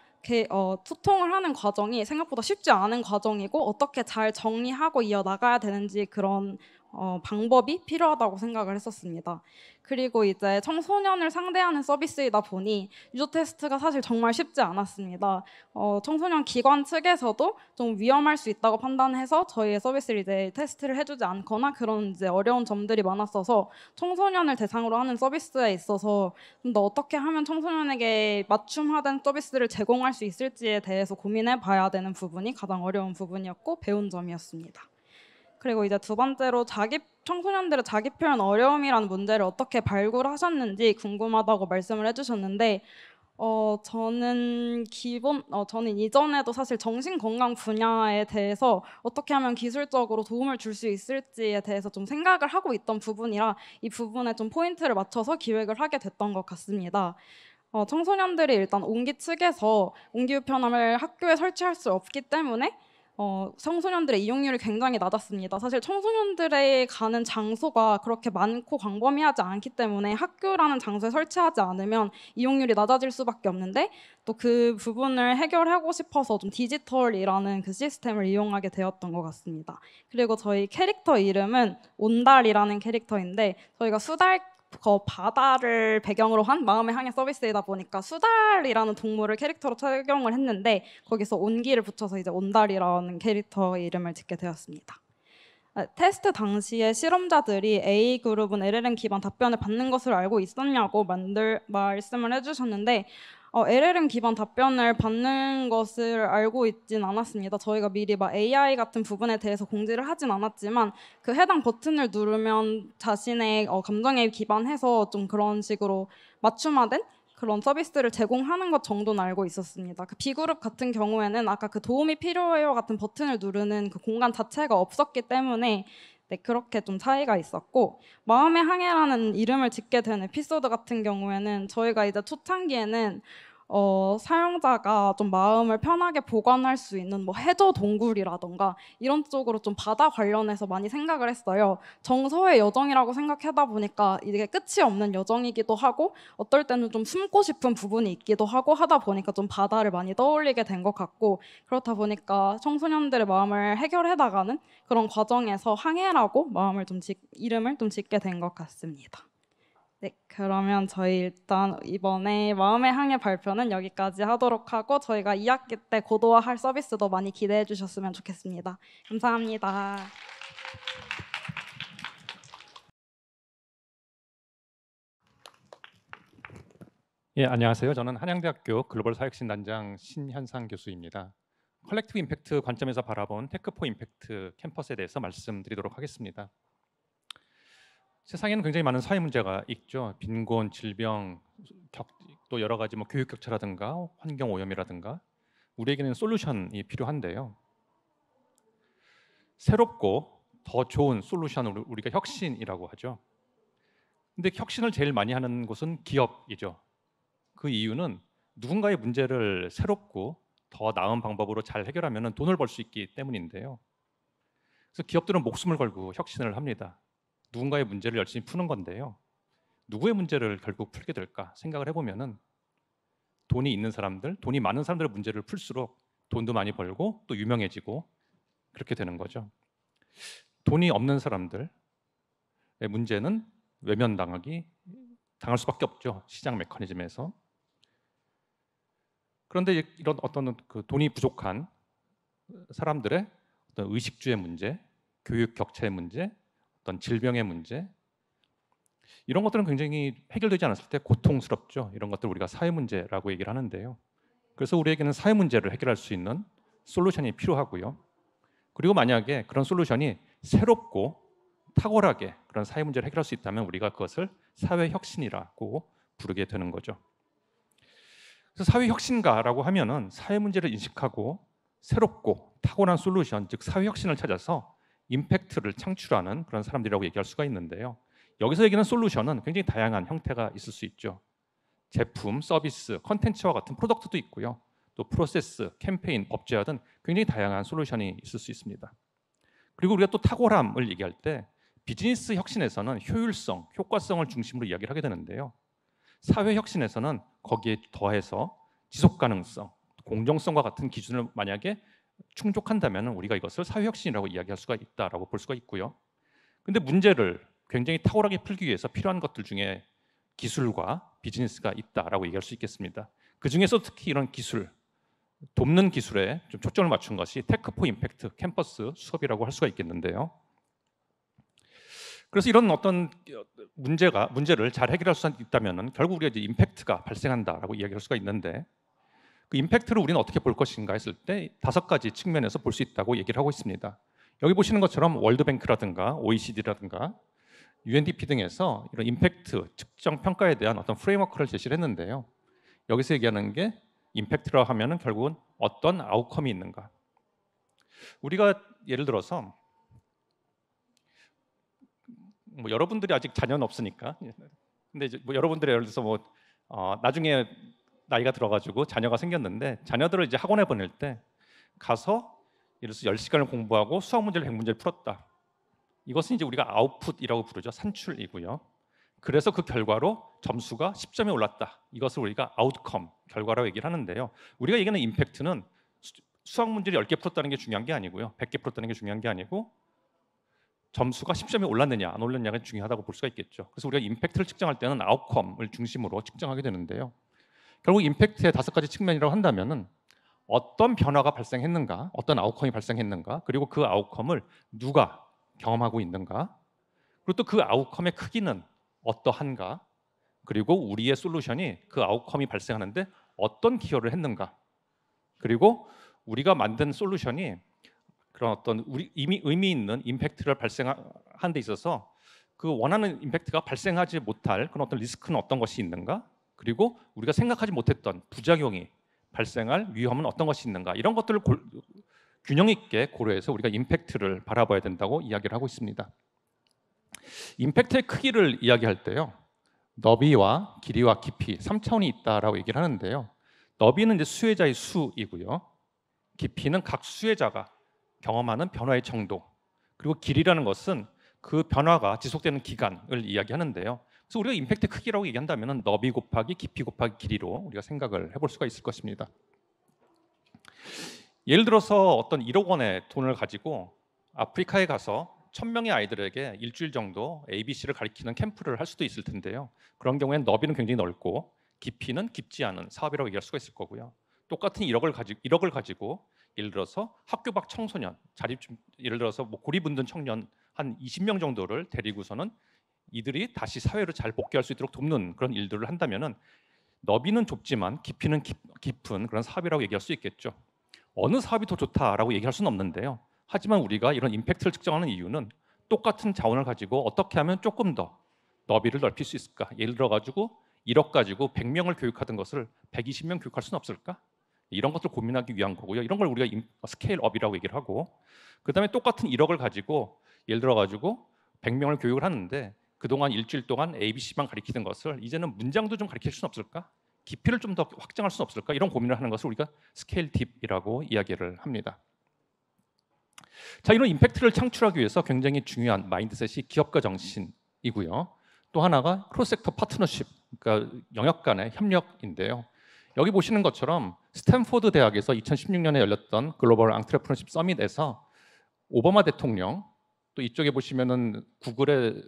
Speaker 6: 소통을 하는 과정이 생각보다 쉽지 않은 과정이고, 어떻게 잘 정리하고 이어나가야 되는지 그런 방법이 필요하다고 생각을 했었습니다. 그리고 이제 청소년을 상대하는 서비스이다 보니 유저 테스트가 사실 정말 쉽지 않았습니다. 청소년 기관 측에서도 좀 위험할 수 있다고 판단해서 저희의 서비스를 이제 테스트를 해주지 않거나 그런 이제 어려운 점들이 많았어서, 청소년을 대상으로 하는 서비스에 있어서 좀 더 어떻게 하면 청소년에게 맞춤화된 서비스를 제공할 수 있을지에 대해서 고민해 봐야 되는 부분이 가장 어려운 부분이었고 배운 점이었습니다. 그리고 이제 두 번째로 청소년들의 자기 표현 어려움이라는 문제를 어떻게 발굴하셨는지 궁금하다고 말씀을 해주셨는데, 저는 이전에도 사실 정신건강 분야에 대해서 어떻게 하면 기술적으로 도움을 줄 수 있을지에 대해서 좀 생각을 하고 있던 부분이라 이 부분에 좀 포인트를 맞춰서 기획을 하게 됐던 것 같습니다. 청소년들이 일단 옹기 측에서 옹기 우편함을 학교에 설치할 수 없기 때문에 청소년들의 이용률이 굉장히 낮았습니다. 사실 청소년들의 가는 장소가 그렇게 많고 광범위하지 않기 때문에 학교라는 장소에 설치하지 않으면 이용률이 낮아질 수밖에 없는데, 또 그 부분을 해결하고 싶어서 좀 디지털이라는 그 시스템을 이용하게 되었던 것 같습니다. 그리고 저희 캐릭터 이름은 온달이라는 캐릭터인데, 저희가 바다를 배경으로 한 마음의 향해 서비스이다 보니까 수달이라는 동물을 캐릭터로 착용을 했는데, 거기서 온기를 붙여서 이제 온달이라는 캐릭터 이름을 짓게 되었습니다. 테스트 당시에 실험자들이 A그룹은 LLM 기반 답변을 받는 것을 알고 있었냐고 말씀을 해주셨는데, LLM 기반 답변을 받는 것을 알고 있진 않았습니다. 저희가 미리 AI 같은 부분에 대해서 공지를 하진 않았지만, 그 해당 버튼을 누르면 자신의 감정에 기반해서 좀 그런 식으로 맞춤화된 그런 서비스를 제공하는 것 정도는 알고 있었습니다. 그 B그룹 같은 경우에는 아까 그 도움이 필요해요 같은 버튼을 누르는 그 공간 자체가 없었기 때문에 네, 그렇게 좀 차이가 있었고, 마음의 항해라는 이름을 짓게 된 에피소드 같은 경우에는 저희가 이제 초창기에는 사용자가 좀 마음을 편하게 보관할 수 있는 해저 동굴이라던가 이런 쪽으로 좀 바다 관련해서 많이 생각을 했어요. 정서의 여정이라고 생각하다 보니까 이게 끝이 없는 여정이기도 하고, 어떨 때는 좀 숨고 싶은 부분이 있기도 하고 하다 보니까 좀 바다를 많이 떠올리게 된 것 같고, 그렇다 보니까 청소년들의 마음을 해결해 나가는 그런 과정에서 항해라고 이름을 좀 짓게 된 것 같습니다. 네, 그러면 저희 일단 이번에 마음의 항해 발표는 여기까지 하도록 하고, 저희가 2학기 때 고도화할 서비스도 많이 기대해 주셨으면 좋겠습니다. 감사합니다.
Speaker 7: 예, 안녕하세요. 저는 한양대학교 글로벌 사회혁신단장 신현상 교수입니다. 컬렉티브 임팩트 관점에서 바라본 테크포 임팩트 캠퍼스에 대해서 말씀드리도록 하겠습니다. 세상에는 굉장히 많은 사회 문제가 있죠. 빈곤, 질병, 또 여러 가지 교육 격차라든가 환경 오염이라든가. 우리에게는 솔루션이 필요한데요. 새롭고 더 좋은 솔루션을 우리가 혁신이라고 하죠. 근데 혁신을 제일 많이 하는 곳은 기업이죠. 그 이유는 누군가의 문제를 새롭고 더 나은 방법으로 잘 해결하면 돈을 벌 수 있기 때문인데요. 그래서 기업들은 목숨을 걸고 혁신을 합니다. 누군가의 문제를 열심히 푸는 건데요. 누구의 문제를 결국 풀게 될까 생각을 해보면은 돈이 있는 사람들, 돈이 많은 사람들의 문제를 풀수록 돈도 많이 벌고 또 유명해지고 그렇게 되는 거죠. 돈이 없는 사람들의 문제는 당할 수밖에 없죠. 시장 메커니즘에서. 그런데 이런 어떤 그 돈이 부족한 사람들의 어떤 의식주의 문제, 교육 격차의 문제, 어떤 질병의 문제, 이런 것들은 굉장히 해결되지 않았을 때 고통스럽죠. 이런 것들 우리가 사회 문제라고 얘기를 하는데요. 그래서 우리에게는 사회 문제를 해결할 수 있는 솔루션이 필요하고요. 그리고 만약에 그런 솔루션이 새롭고 탁월하게 그런 사회 문제를 해결할 수 있다면 우리가 그것을 사회 혁신이라고 부르게 되는 거죠. 그래서 사회 혁신가라고 하면은 사회 문제를 인식하고 새롭고 탁월한 솔루션, 즉 사회 혁신을 찾아서 임팩트를 창출하는 그런 사람들이라고 얘기할 수가 있는데요. 여기서 얘기하는 솔루션은 굉장히 다양한 형태가 있을 수 있죠. 제품, 서비스, 컨텐츠와 같은 프로덕트도 있고요. 또 프로세스, 캠페인, 법제화 등 굉장히 다양한 솔루션이 있을 수 있습니다. 그리고 우리가 또 탁월함을 얘기할 때 비즈니스 혁신에서는 효율성, 효과성을 중심으로 이야기를 하게 되는데요. 사회 혁신에서는 거기에 더해서 지속 가능성, 공정성과 같은 기준을 만약에 충족한다면 우리가 이것을 사회 혁신이라고 이야기할 수가 있다라고 볼 수가 있고요. 근데 문제를 굉장히 탁월하게 풀기 위해서 필요한 것들 중에 기술과 비즈니스가 있다라고 얘기할 수 있겠습니다. 그 중에서 특히 이런 기술, 돕는 기술에 좀 초점을 맞춘 것이 테크 포 임팩트 캠퍼스 수업이라고 할 수가 있겠는데요. 그래서 이런 어떤 문제를 잘 해결할 수 있다면 결국 우리가 이제 임팩트가 발생한다라고 이야기할 수가 있는데 그 임팩트를 우리는 어떻게 볼 것인가 했을 때 5가지 측면에서 볼 수 있다고 얘기를 하고 있습니다. 여기 보시는 것처럼 월드뱅크라든가 OECD라든가 UNDP 등에서 이런 임팩트 측정 평가에 대한 어떤 프레임워크를 제시를 했는데요. 여기서 얘기하는 게 임팩트라 하면은 결국은 어떤 아웃컴이 있는가. 우리가 예를 들어서 뭐 여러분들이 아직 자녀는 없으니까, 근데 이제 뭐 여러분들이 예를 들어서 뭐 나중에 나이가 들어가지고 자녀가 생겼는데 자녀들을 이제 학원에 보낼 때 가서 예를 들어서 10시간을 공부하고 수학 문제를 100문제를 풀었다. 이것은 이제 우리가 아웃풋이라고 부르죠. 산출이고요. 그래서 그 결과로 점수가 10점이 올랐다. 이것을 우리가 아웃컴, 결과라고 얘기를 하는데요. 우리가 얘기하는 임팩트는 수학 문제를 10개 풀었다는 게 중요한 게 아니고요. 100개 풀었다는 게 중요한 게 아니고 점수가 10점이 올랐느냐 안 올랐느냐가 중요하다고 볼 수가 있겠죠. 그래서 우리가 임팩트를 측정할 때는 아웃컴을 중심으로 측정하게 되는데요. 결국 임팩트의 5가지 측면이라고 한다면은 어떤 변화가 발생했는가, 어떤 아웃컴이 발생했는가, 그리고 그 아웃컴을 누가 경험하고 있는가, 그리고 또 그 아웃컴의 크기는 어떠한가, 그리고 우리의 솔루션이 그 아웃컴이 발생하는데 어떤 기여를 했는가, 그리고 우리가 만든 솔루션이 그런 어떤 이미 의미 있는 임팩트를 발생하는 데 있어서 그 원하는 임팩트가 발생하지 못할 그런 어떤 리스크는 어떤 것이 있는가, 그리고 우리가 생각하지 못했던 부작용이 발생할 위험은 어떤 것이 있는가, 이런 것들을 균형 있게 고려해서 우리가 임팩트를 바라봐야 된다고 이야기를 하고 있습니다. 임팩트의 크기를 이야기할 때요, 너비와 길이와 깊이 3차원이 있다라고 얘기를 하는데요. 너비는 이제 수혜자의 수이고요, 깊이는 각 수혜자가 경험하는 변화의 정도, 그리고 길이라는 것은 그 변화가 지속되는 기간을 이야기하는데요. 그래서 우리가 임팩트 크기라고 얘기한다면 너비 곱하기 깊이 곱하기 길이로 우리가 생각을 해볼 수가 있을 것입니다. 예를 들어서 어떤 1억 원의 돈을 가지고 아프리카에 가서 1000명의 아이들에게 일주일 정도 ABC를 가르치는 캠프를 할 수도 있을 텐데요. 그런 경우에는 너비는 굉장히 넓고 깊이는 깊지 않은 사업이라고 얘기할 수가 있을 거고요. 똑같은 1억을 가지고 예를 들어서 학교 밖 청소년, 예를 들어서 뭐 고리분든 청년 한 20명 정도를 데리고서는 이들이 다시 사회로 잘 복귀할 수 있도록 돕는 그런 일들을 한다면은 너비는 좁지만 깊이는 깊은 그런 사업이라고 얘기할 수 있겠죠. 어느 사업이 더 좋다라고 얘기할 수는 없는데요. 하지만 우리가 이런 임팩트를 측정하는 이유는 똑같은 자원을 가지고 어떻게 하면 조금 더 너비를 넓힐 수 있을까? 예를 들어 가지고 1억 가지고 100명을 교육하던 것을 120명 교육할 수는 없을까? 이런 것들을 고민하기 위한 거고요. 이런 걸 우리가 스케일업이라고 얘기를 하고, 그다음에 똑같은 1억을 가지고 예를 들어 가지고 100명을 교육을 하는데 그동안 일주일 동안 ABC만 가르치던 것을 이제는 문장도 좀 가르칠 수는 없을까? 깊이를 좀 더 확장할 수는 없을까? 이런 고민을 하는 것을 우리가 스케일 딥이라고 이야기를 합니다. 자, 이런 임팩트를 창출하기 위해서 굉장히 중요한 마인드셋이 기업가 정신이고요. 또 하나가 크로스섹터 파트너십, 그러니까 영역 간의 협력인데요. 여기 보시는 것처럼 스탠포드 대학에서 2016년에 열렸던 글로벌 앙트레프너십 서밋에서 오바마 대통령, 또 이쪽에 보시면은 구글의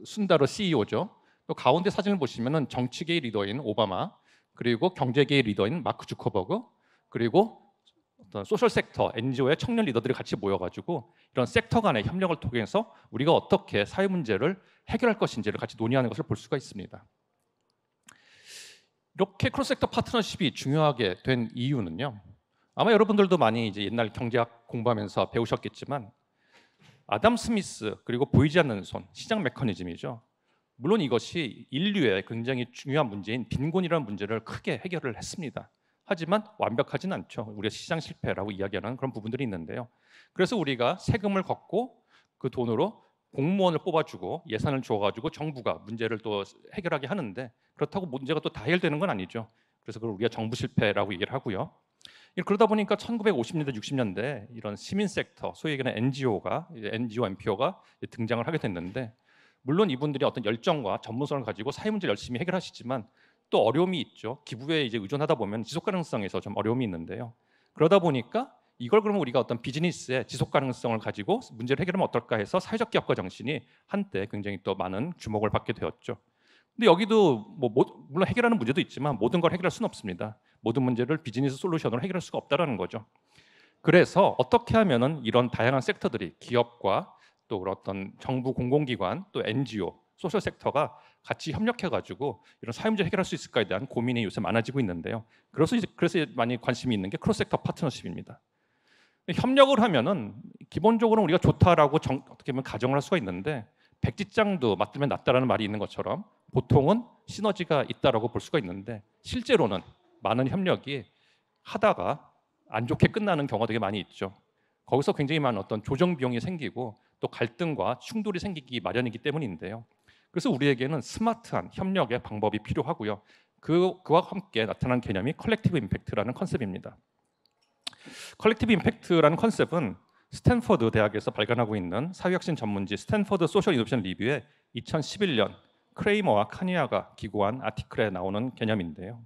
Speaker 7: 순다로 CEO죠. 또 가운데 사진을 보시면은 정치계의 리더인 오바마, 그리고 경제계의 리더인 마크 주커버그, 그리고 어떤 소셜 섹터, NGO의 청년 리더들이 같이 모여가지고 이런 섹터 간의 협력을 통해서 우리가 어떻게 사회 문제를 해결할 것인지를 같이 논의하는 것을 볼 수가 있습니다. 이렇게 크로스섹터 파트너십이 중요하게 된 이유는요. 아마 여러분들도 많이 이제 옛날 경제학 공부하면서 배우셨겠지만 아담 스미스 그리고 보이지 않는 손, 시장 메커니즘이죠. 물론 이것이 인류의 굉장히 중요한 문제인 빈곤이라는 문제를 크게 해결을 했습니다. 하지만 완벽하진 않죠. 우리가 시장 실패라고 이야기하는 그런 부분들이 있는데요. 그래서 우리가 세금을 걷고 그 돈으로 공무원을 뽑아주고 예산을 줘가지고 정부가 문제를 또 해결하게 하는데 그렇다고 문제가 또 다 해결되는 건 아니죠. 그래서 그걸 우리가 정부 실패라고 얘기를 하고요. 그러다 보니까 1950년대, 60년대 이런 시민 섹터, 소위 얘기하는 NGO, NPO가 등장을 하게 됐는데 물론 이분들이 어떤 열정과 전문성을 가지고 사회 문제를 열심히 해결하시지만 또 어려움이 있죠. 기부에 이제 의존하다 보면 지속 가능성에서 좀 어려움이 있는데요. 그러다 보니까 이걸 그러면 우리가 어떤 비즈니스의 지속 가능성을 가지고 문제를 해결하면 어떨까 해서 사회적 기업가 정신이 한때 굉장히 또 많은 주목을 받게 되었죠. 근데 여기도 물론 해결하는 문제도 있지만 모든 걸 해결할 수는 없습니다. 모든 문제를 비즈니스 솔루션으로 해결할 수가 없다라는 거죠. 그래서 어떻게 하면은 이런 다양한 섹터들이 기업과 또 어떤 정부 공공기관 또 NGO, 소셜 섹터가 같이 협력해가지고 이런 사회 문제 해결할 수 있을까에 대한 고민이 요새 많아지고 있는데요. 그래서 많이 관심이 있는 게 크로스섹터 파트너십입니다. 협력을 하면은 기본적으로 우리가 좋다라고 어떻게 보면 가정을 할 수가 있는데 백지장도 맞들면 낫다라는 말이 있는 것처럼 보통은 시너지가 있다라고 볼 수가 있는데 실제로는 많은 협력이 하다가 안 좋게 끝나는 경우가 되게 많이 있죠. 거기서 굉장히 많은 어떤 조정 비용이 생기고 또 갈등과 충돌이 생기기 마련이기 때문인데요. 그래서 우리에게는 스마트한 협력의 방법이 필요하고요. 그와 함께 나타난 개념이 컬렉티브 임팩트라는 컨셉입니다. 컬렉티브 임팩트라는 컨셉은 스탠퍼드 대학에서 발간하고 있는 사회혁신 전문지 스탠퍼드 소셜 이노베이션 리뷰에 2011년 크레이머와 카니아가 기고한 아티클에 나오는 개념인데요.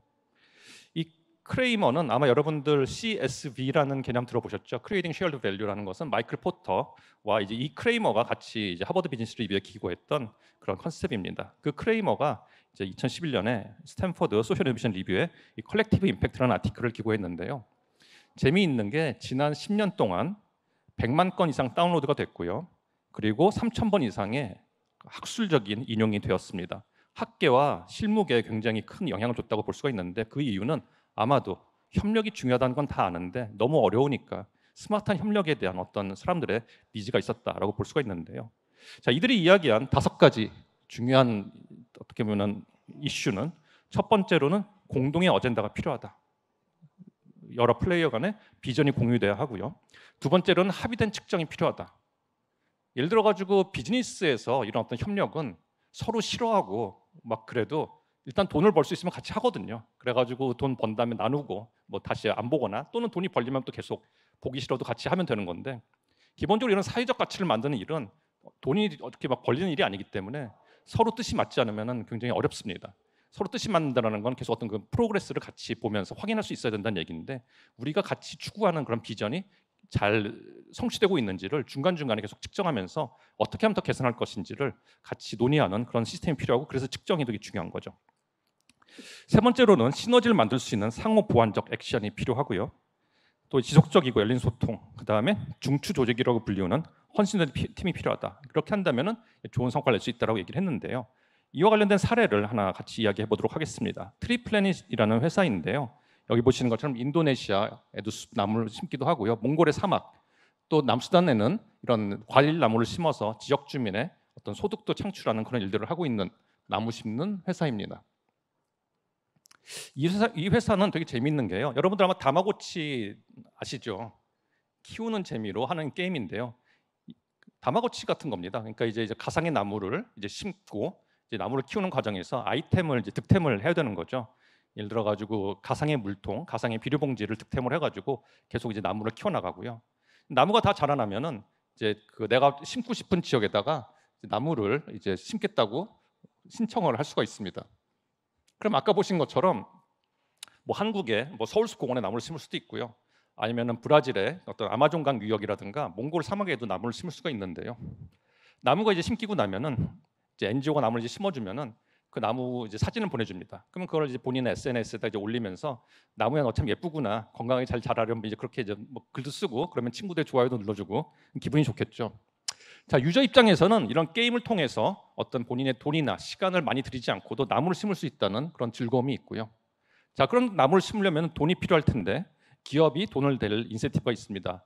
Speaker 7: 이 크레이머는 아마 여러분들 CSV라는 개념 들어보셨죠? Creating Shared Value라는 것은 마이클 포터와 이제 이 크레이머가 같이 이제 하버드 비즈니스 리뷰에 기고했던 그런 컨셉입니다. 그 크레이머가 이제 2011년에 스탠퍼드 소셜 이노베이션 리뷰에 이 컬렉티브 임팩트라는 아티클을 기고했는데요. 재미있는 게 지난 10년 동안 100만 건 이상 다운로드가 됐고요. 그리고 3,000번 이상의 학술적인 인용이 되었습니다. 학계와 실무계에 굉장히 큰 영향을 줬다고 볼 수가 있는데 그 이유는 아마도 협력이 중요하다는 건 다 아는데 너무 어려우니까 스마트한 협력에 대한 어떤 사람들의 니즈가 있었다라고 볼 수가 있는데요. 자, 이들이 이야기한 5가지 중요한 어떻게 보면 이슈는 첫 번째로는 공동의 어젠다가 필요하다. 여러 플레이어 간의 비전이 공유돼야 하고요. 두 번째로는 합의된 측정이 필요하다. 예를 들어 가지고 비즈니스에서 이런 어떤 협력은 서로 싫어하고 막 그래도 일단 돈을 벌 수 있으면 같이 하거든요. 그래가지고 돈 번 다음에 나누고 뭐 다시 안 보거나 또는 돈이 벌리면 또 계속 보기 싫어도 같이 하면 되는 건데 기본적으로 이런 사회적 가치를 만드는 일은 돈이 어떻게 막 벌리는 일이 아니기 때문에 서로 뜻이 맞지 않으면 굉장히 어렵습니다. 서로 뜻이 맞는다는 건 계속 어떤 그 프로그레스를 같이 보면서 확인할 수 있어야 된다는 얘기인데 우리가 같이 추구하는 그런 비전이 잘 성취되고 있는지를 중간중간에 계속 측정하면서 어떻게 하면 더 개선할 것인지를 같이 논의하는 그런 시스템이 필요하고 그래서 측정이 되게 중요한 거죠. 세 번째로는 시너지를 만들 수 있는 상호 보완적 액션이 필요하고요. 또 지속적이고 열린 소통, 그 다음에 중추 조직이라고 불리우는 헌신된 팀이 필요하다. 그렇게 한다면 좋은 성과를 낼 수 있다고 얘기를 했는데요. 이와 관련된 사례를 하나 같이 이야기해 보도록 하겠습니다. 트리플래닛이라는 회사인데요. 여기 보시는 것처럼 인도네시아에도 나무를 심기도 하고요. 몽골의 사막, 또 남수단에는 이런 과일 나무를 심어서 지역 주민의 어떤 소득도 창출하는 그런 일들을 하고 있는 나무 심는 회사입니다. 이 회사는 되게 재미있는 게요. 여러분들 아마 다마고치 아시죠? 키우는 재미로 하는 게임인데요. 다마고치 같은 겁니다. 그러니까 이제 가상의 나무를 이제 심고 이제 나무를 키우는 과정에서 아이템을 이제 득템을 해야 되는 거죠. 예를 들어 가지고 가상의 물통, 가상의 비료봉지를 득템을 해가지고 계속 이제 나무를 키워나가고요. 나무가 다 자라나면은 이제 그 내가 심고 싶은 지역에다가 나무를 이제 심겠다고 신청을 할 수가 있습니다. 그럼 아까 보신 것처럼 뭐 한국의 뭐 서울숲공원에 나무를 심을 수도 있고요. 아니면은 브라질의 어떤 아마존강 유역이라든가 몽골 사막에도 나무를 심을 수가 있는데요. 나무가 이제 심기고 나면은 이제 NGO가 나무를 이제 심어주면은 그 나무 이제 사진을 보내줍니다. 그러면 그걸 이제 본인의 SNS에다 이제 올리면서 나무야 너 참 예쁘구나, 건강하게 잘 자라려면 이제 그렇게 이제 뭐 글도 쓰고 그러면 친구들 좋아요도 눌러주고 기분이 좋겠죠. 자, 유저 입장에서는 이런 게임을 통해서 어떤 본인의 돈이나 시간을 많이 들이지 않고도 나무를 심을 수 있다는 그런 즐거움이 있고요. 자, 그런 나무를 심으려면 돈이 필요할 텐데 기업이 돈을 댈 인센티브가 있습니다.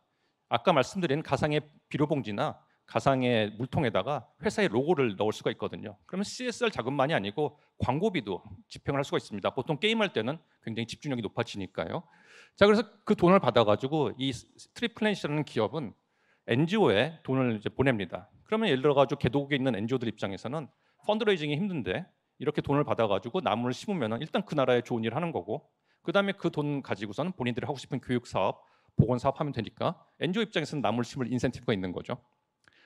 Speaker 7: 아까 말씀드린 가상의 비료봉지나 가상의 물통에다가 회사의 로고를 넣을 수가 있거든요. 그러면 CSR 자금만이 아니고 광고비도 집행을 할 수가 있습니다. 보통 게임할 때는 굉장히 집중력이 높아지니까요. 자, 그래서 그 돈을 받아가지고 이 스트립플래닛이라는 기업은 NGO에 돈을 이제 보냅니다. 그러면 예를 들어가지고 개도국에 있는 NGO들 입장에서는 펀드레이징이 힘든데 이렇게 돈을 받아가지고 나무를 심으면 일단 그 나라에 좋은 일을 하는 거고, 그 다음에 그 돈 가지고서는 본인들이 하고 싶은 교육 사업, 보건 사업 하면 되니까 NGO 입장에서는 나무를 심을 인센티브가 있는 거죠.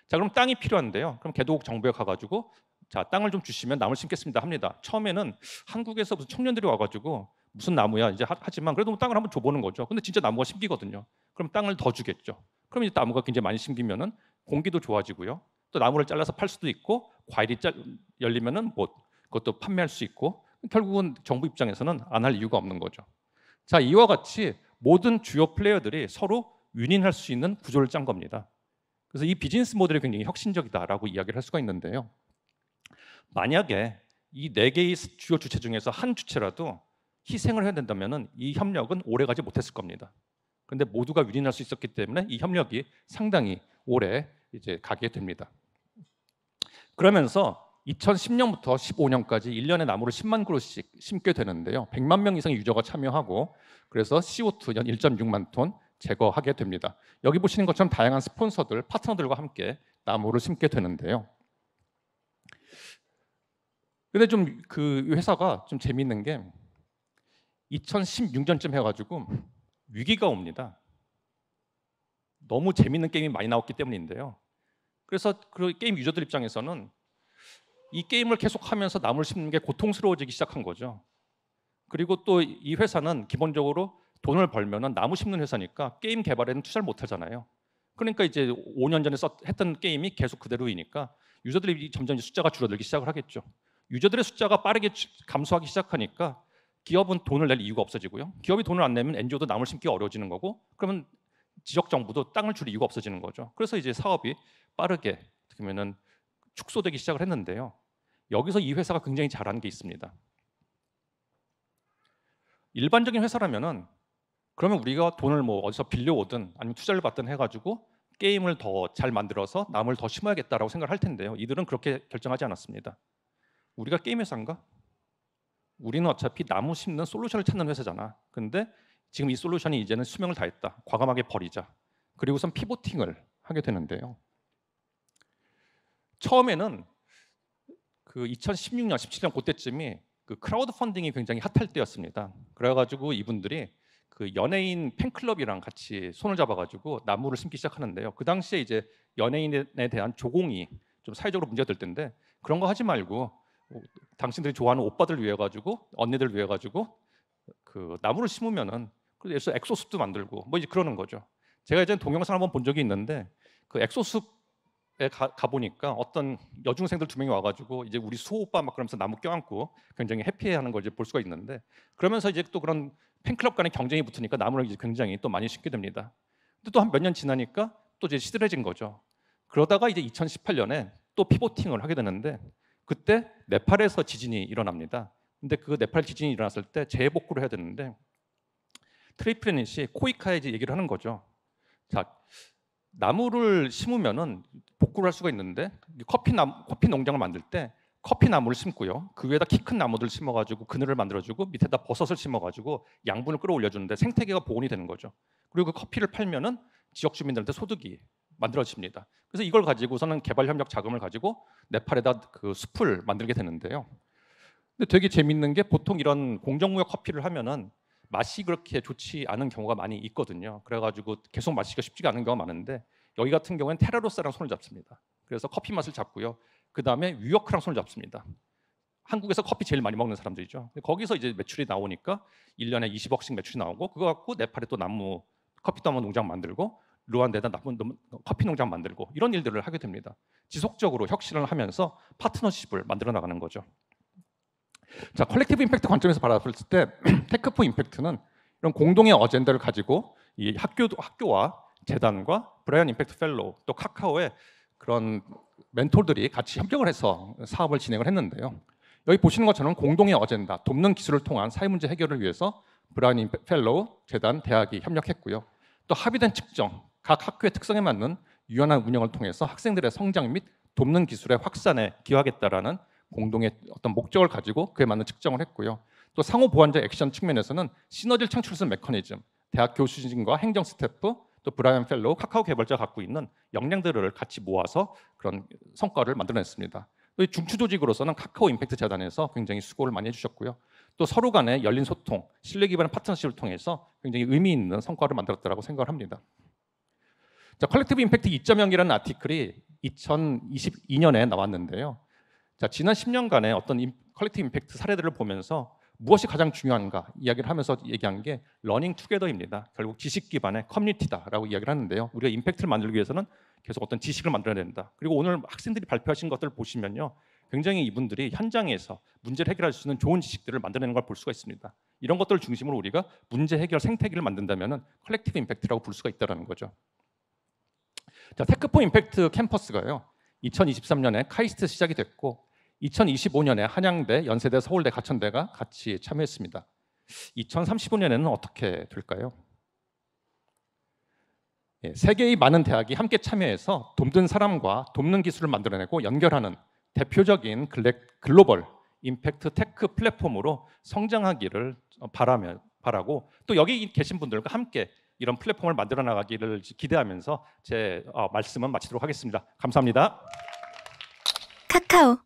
Speaker 7: 자, 그럼 땅이 필요한데요. 그럼 개도국 정부에 가가지고 자, 땅을 좀 주시면 나무를 심겠습니다 합니다. 처음에는 한국에서 무슨 청년들이 와가지고 무슨 나무야 이제 하지만 그래도 땅을 한번 줘보는 거죠. 근데 진짜 나무가 심기거든요. 그럼 땅을 더 주겠죠. 그럼 이제 나무가 굉장히 많이 심기면은 공기도 좋아지고요. 또 나무를 잘라서 팔 수도 있고 과일이 열리면은 뭐 그것도 판매할 수 있고, 결국은 정부 입장에서는 안 할 이유가 없는 거죠. 자, 이와 같이 모든 주요 플레이어들이 서로 윈윈할 수 있는 구조를 짠 겁니다. 그래서 이 비즈니스 모델이 굉장히 혁신적이다라고 이야기를 할 수가 있는데요. 만약에 이 4개의 주요 주체 중에서 한 주체라도 희생을 해야 된다면 이 협력은 오래가지 못했을 겁니다. 그런데 모두가 윈윈할 수 있었기 때문에 이 협력이 상당히 오래 이제 가게 됩니다. 그러면서 2010년부터 15년까지 1년에 나무를 10만 그루씩 심게 되는데요. 100만 명 이상의 유저가 참여하고 그래서 CO2 연 1.6만 톤 제거하게 됩니다. 여기 보시는 것처럼 다양한 스폰서들, 파트너들과 함께 나무를 심게 되는데요. 근데 좀 그 회사가 좀 재미있는 게 2016년쯤 해가지고 위기가 옵니다. 너무 재미있는 게임이 많이 나왔기 때문인데요. 그래서 그 게임 유저들 입장에서는 이 게임을 계속하면서 나무를 심는 게 고통스러워지기 시작한 거죠. 그리고 또 이 회사는 기본적으로 돈을 벌면은 나무 심는 회사니까 게임 개발에는 투자를 못 하잖아요. 그러니까 이제 5년 전에 했던 게임이 계속 그대로이니까 유저들이 점점 이제 숫자가 줄어들기 시작을 하겠죠. 유저들의 숫자가 빠르게 감소하기 시작하니까 기업은 돈을 낼 이유가 없어지고요. 기업이 돈을 안 내면 NGO도 나무를 심기가 어려워지는 거고, 그러면 지역 정부도 땅을 줄 이유가 없어지는 거죠. 그래서 이제 사업이 빠르게 어떻게 보면은 축소되기 시작을 했는데요. 여기서 이 회사가 굉장히 잘하는 게 있습니다. 일반적인 회사라면은 그러면 우리가 돈을 뭐 어디서 빌려오든 아니면 투자를 받든 해가지고 게임을 더 잘 만들어서 나무를 더 심어야겠다라고 생각을 할 텐데요. 이들은 그렇게 결정하지 않았습니다. 우리가 게임 회사인가? 우리는 어차피 나무 심는 솔루션을 찾는 회사잖아. 근데 지금 이 솔루션이 이제는 수명을 다했다. 과감하게 버리자. 그리고선 피보팅을 하게 되는데요. 처음에는 그 2016년, 17년 그때쯤이 그 크라우드 펀딩이 굉장히 핫할 때였습니다. 그래가지고 이분들이 그 연예인 팬클럽이랑 같이 손을 잡아가지고 나무를 심기 시작하는데요. 그 당시에 이제 연예인에 대한 조공이 좀 사회적으로 문제가 될 텐데 그런 거 하지 말고 당신들이 좋아하는 오빠들 위해 가지고 언니들 위해 가지고 그 나무를 심으면은 그래서 엑소숲도 만들고 뭐 이제 그러는 거죠. 제가 이제 동영상 한번 본 적이 있는데 그 엑소숲에 가 보니까 어떤 여중생들 2명이 와가지고 이제 우리 수호 오빠 막 그러면서 나무 껴안고 굉장히 해피해하는 걸 이제 볼 수가 있는데, 그러면서 이제 또 그런 팬클럽 간의 경쟁이 붙으니까 나무를 이제 굉장히 또 많이 심게 됩니다. 근데 또 한 몇 년 지나니까 또 이제 시들해진 거죠. 그러다가 이제 2018년에 또 피보팅을 하게 되는데 그때 네팔에서 지진이 일어납니다. 근데 그 네팔 지진이 일어났을 때 재복구를 해야 되는데 트리플래닛이 코이카에 이제 얘기를 하는 거죠. 자, 나무를 심으면은 복구를 할 수가 있는데 커피 농장을 만들 때 커피 나무를 심고요. 그 위에다 키 큰 나무들을 심어가지고 그늘을 만들어주고 밑에다 버섯을 심어가지고 양분을 끌어올려주는데 생태계가 복원이 되는 거죠. 그리고 그 커피를 팔면은 지역 주민들한테 소득이 만들어집니다. 그래서 이걸 가지고서는 개발 협력 자금을 가지고 네팔에다 그 숲을 만들게 되는데요. 근데 되게 재밌는 게 보통 이런 공정무역 커피를 하면은 맛이 그렇게 좋지 않은 경우가 많이 있거든요. 그래가지고 계속 마시기가 쉽지가 않은 경우가 많은데 여기 같은 경우에는 테라로사랑 손을 잡습니다. 그래서 커피 맛을 잡고요. 그 다음에 위워크랑 손을 잡습니다. 한국에서 커피 제일 많이 먹는 사람들이죠. 거기서 이제 매출이 나오니까 1년에 20억씩 매출이 나오고 그거 갖고 네팔에 또 나무 커피나무 농장 만들고 루안드에다 커피 농장 만들고 이런 일들을 하게 됩니다. 지속적으로 혁신을 하면서 파트너십을 만들어 나가는 거죠. 자, 컬렉티브 임팩트 관점에서 바라봤을 때 테크포 임팩트는 이런 공동의 어젠다를 가지고 이 학교와 재단과 브라이언 임팩트 펠로우 또 카카오의 그런 멘토들이 같이 협력을 해서 사업을 진행을 했는데요. 여기 보시는 것처럼 공동의 어젠다, 돕는 기술을 통한 사회 문제 해결을 위해서 브라이언 임팩트 펠로우, 재단, 대학이 협력했고요. 또 합의된 측정, 각 학교의 특성에 맞는 유연한 운영을 통해서 학생들의 성장 및 돕는 기술의 확산에 기여하겠다라는 공동의 어떤 목적을 가지고 그에 맞는 측정을 했고요. 또 상호 보완적 액션 측면에서는 시너지를 창출하는 메커니즘, 대학 교수진과 행정 스태프, 또 브라이언 펠로우, 카카오 개발자가 갖고 있는 역량들을 같이 모아서 그런 성과를 만들어냈습니다. 또 중추 조직으로서는 카카오 임팩트 재단에서 굉장히 수고를 많이 해주셨고요. 또 서로 간의 열린 소통, 신뢰 기반의 파트너십을 통해서 굉장히 의미 있는 성과를 만들었다고 생각을 합니다. 자, 컬렉티브 임팩트 2.0이라는 아티클이 2022년에 나왔는데요. 자, 지난 10년간의 어떤 컬렉티브 임팩트 사례들을 보면서 무엇이 가장 중요한가 이야기를 하면서 얘기한 게 러닝 투게더입니다. 결국 지식 기반의 커뮤니티다라고 이야기를 하는데요. 우리가 임팩트를 만들기 위해서는 계속 어떤 지식을 만들어야 된다. 그리고 오늘 학생들이 발표하신 것들을 보시면요. 굉장히 이분들이 현장에서 문제를 해결할 수 있는 좋은 지식들을 만들어내는 걸 볼 수가 있습니다. 이런 것들을 중심으로 우리가 문제 해결 생태계를 만든다면 컬렉티브 임팩트라고 부를 수가 있다는 거죠. 자, 테크포 임팩트 캠퍼스가요. 2023년에 카이스트 시작이 됐고 2025년에 한양대, 연세대, 서울대, 가천대가 같이 참여했습니다. 2035년에는 어떻게 될까요? 세계의 많은 대학이 함께 참여해서 돕는 사람과 돕는 기술을 만들어내고 연결하는 대표적인 글로벌 임팩트 테크 플랫폼으로 성장하기를 바라고 또 여기 계신 분들과 함께 이런 플랫폼을 만들어 나가기를 기대하면서 제 말씀은 마치도록 하겠습니다. 감사합니다.
Speaker 8: 카카오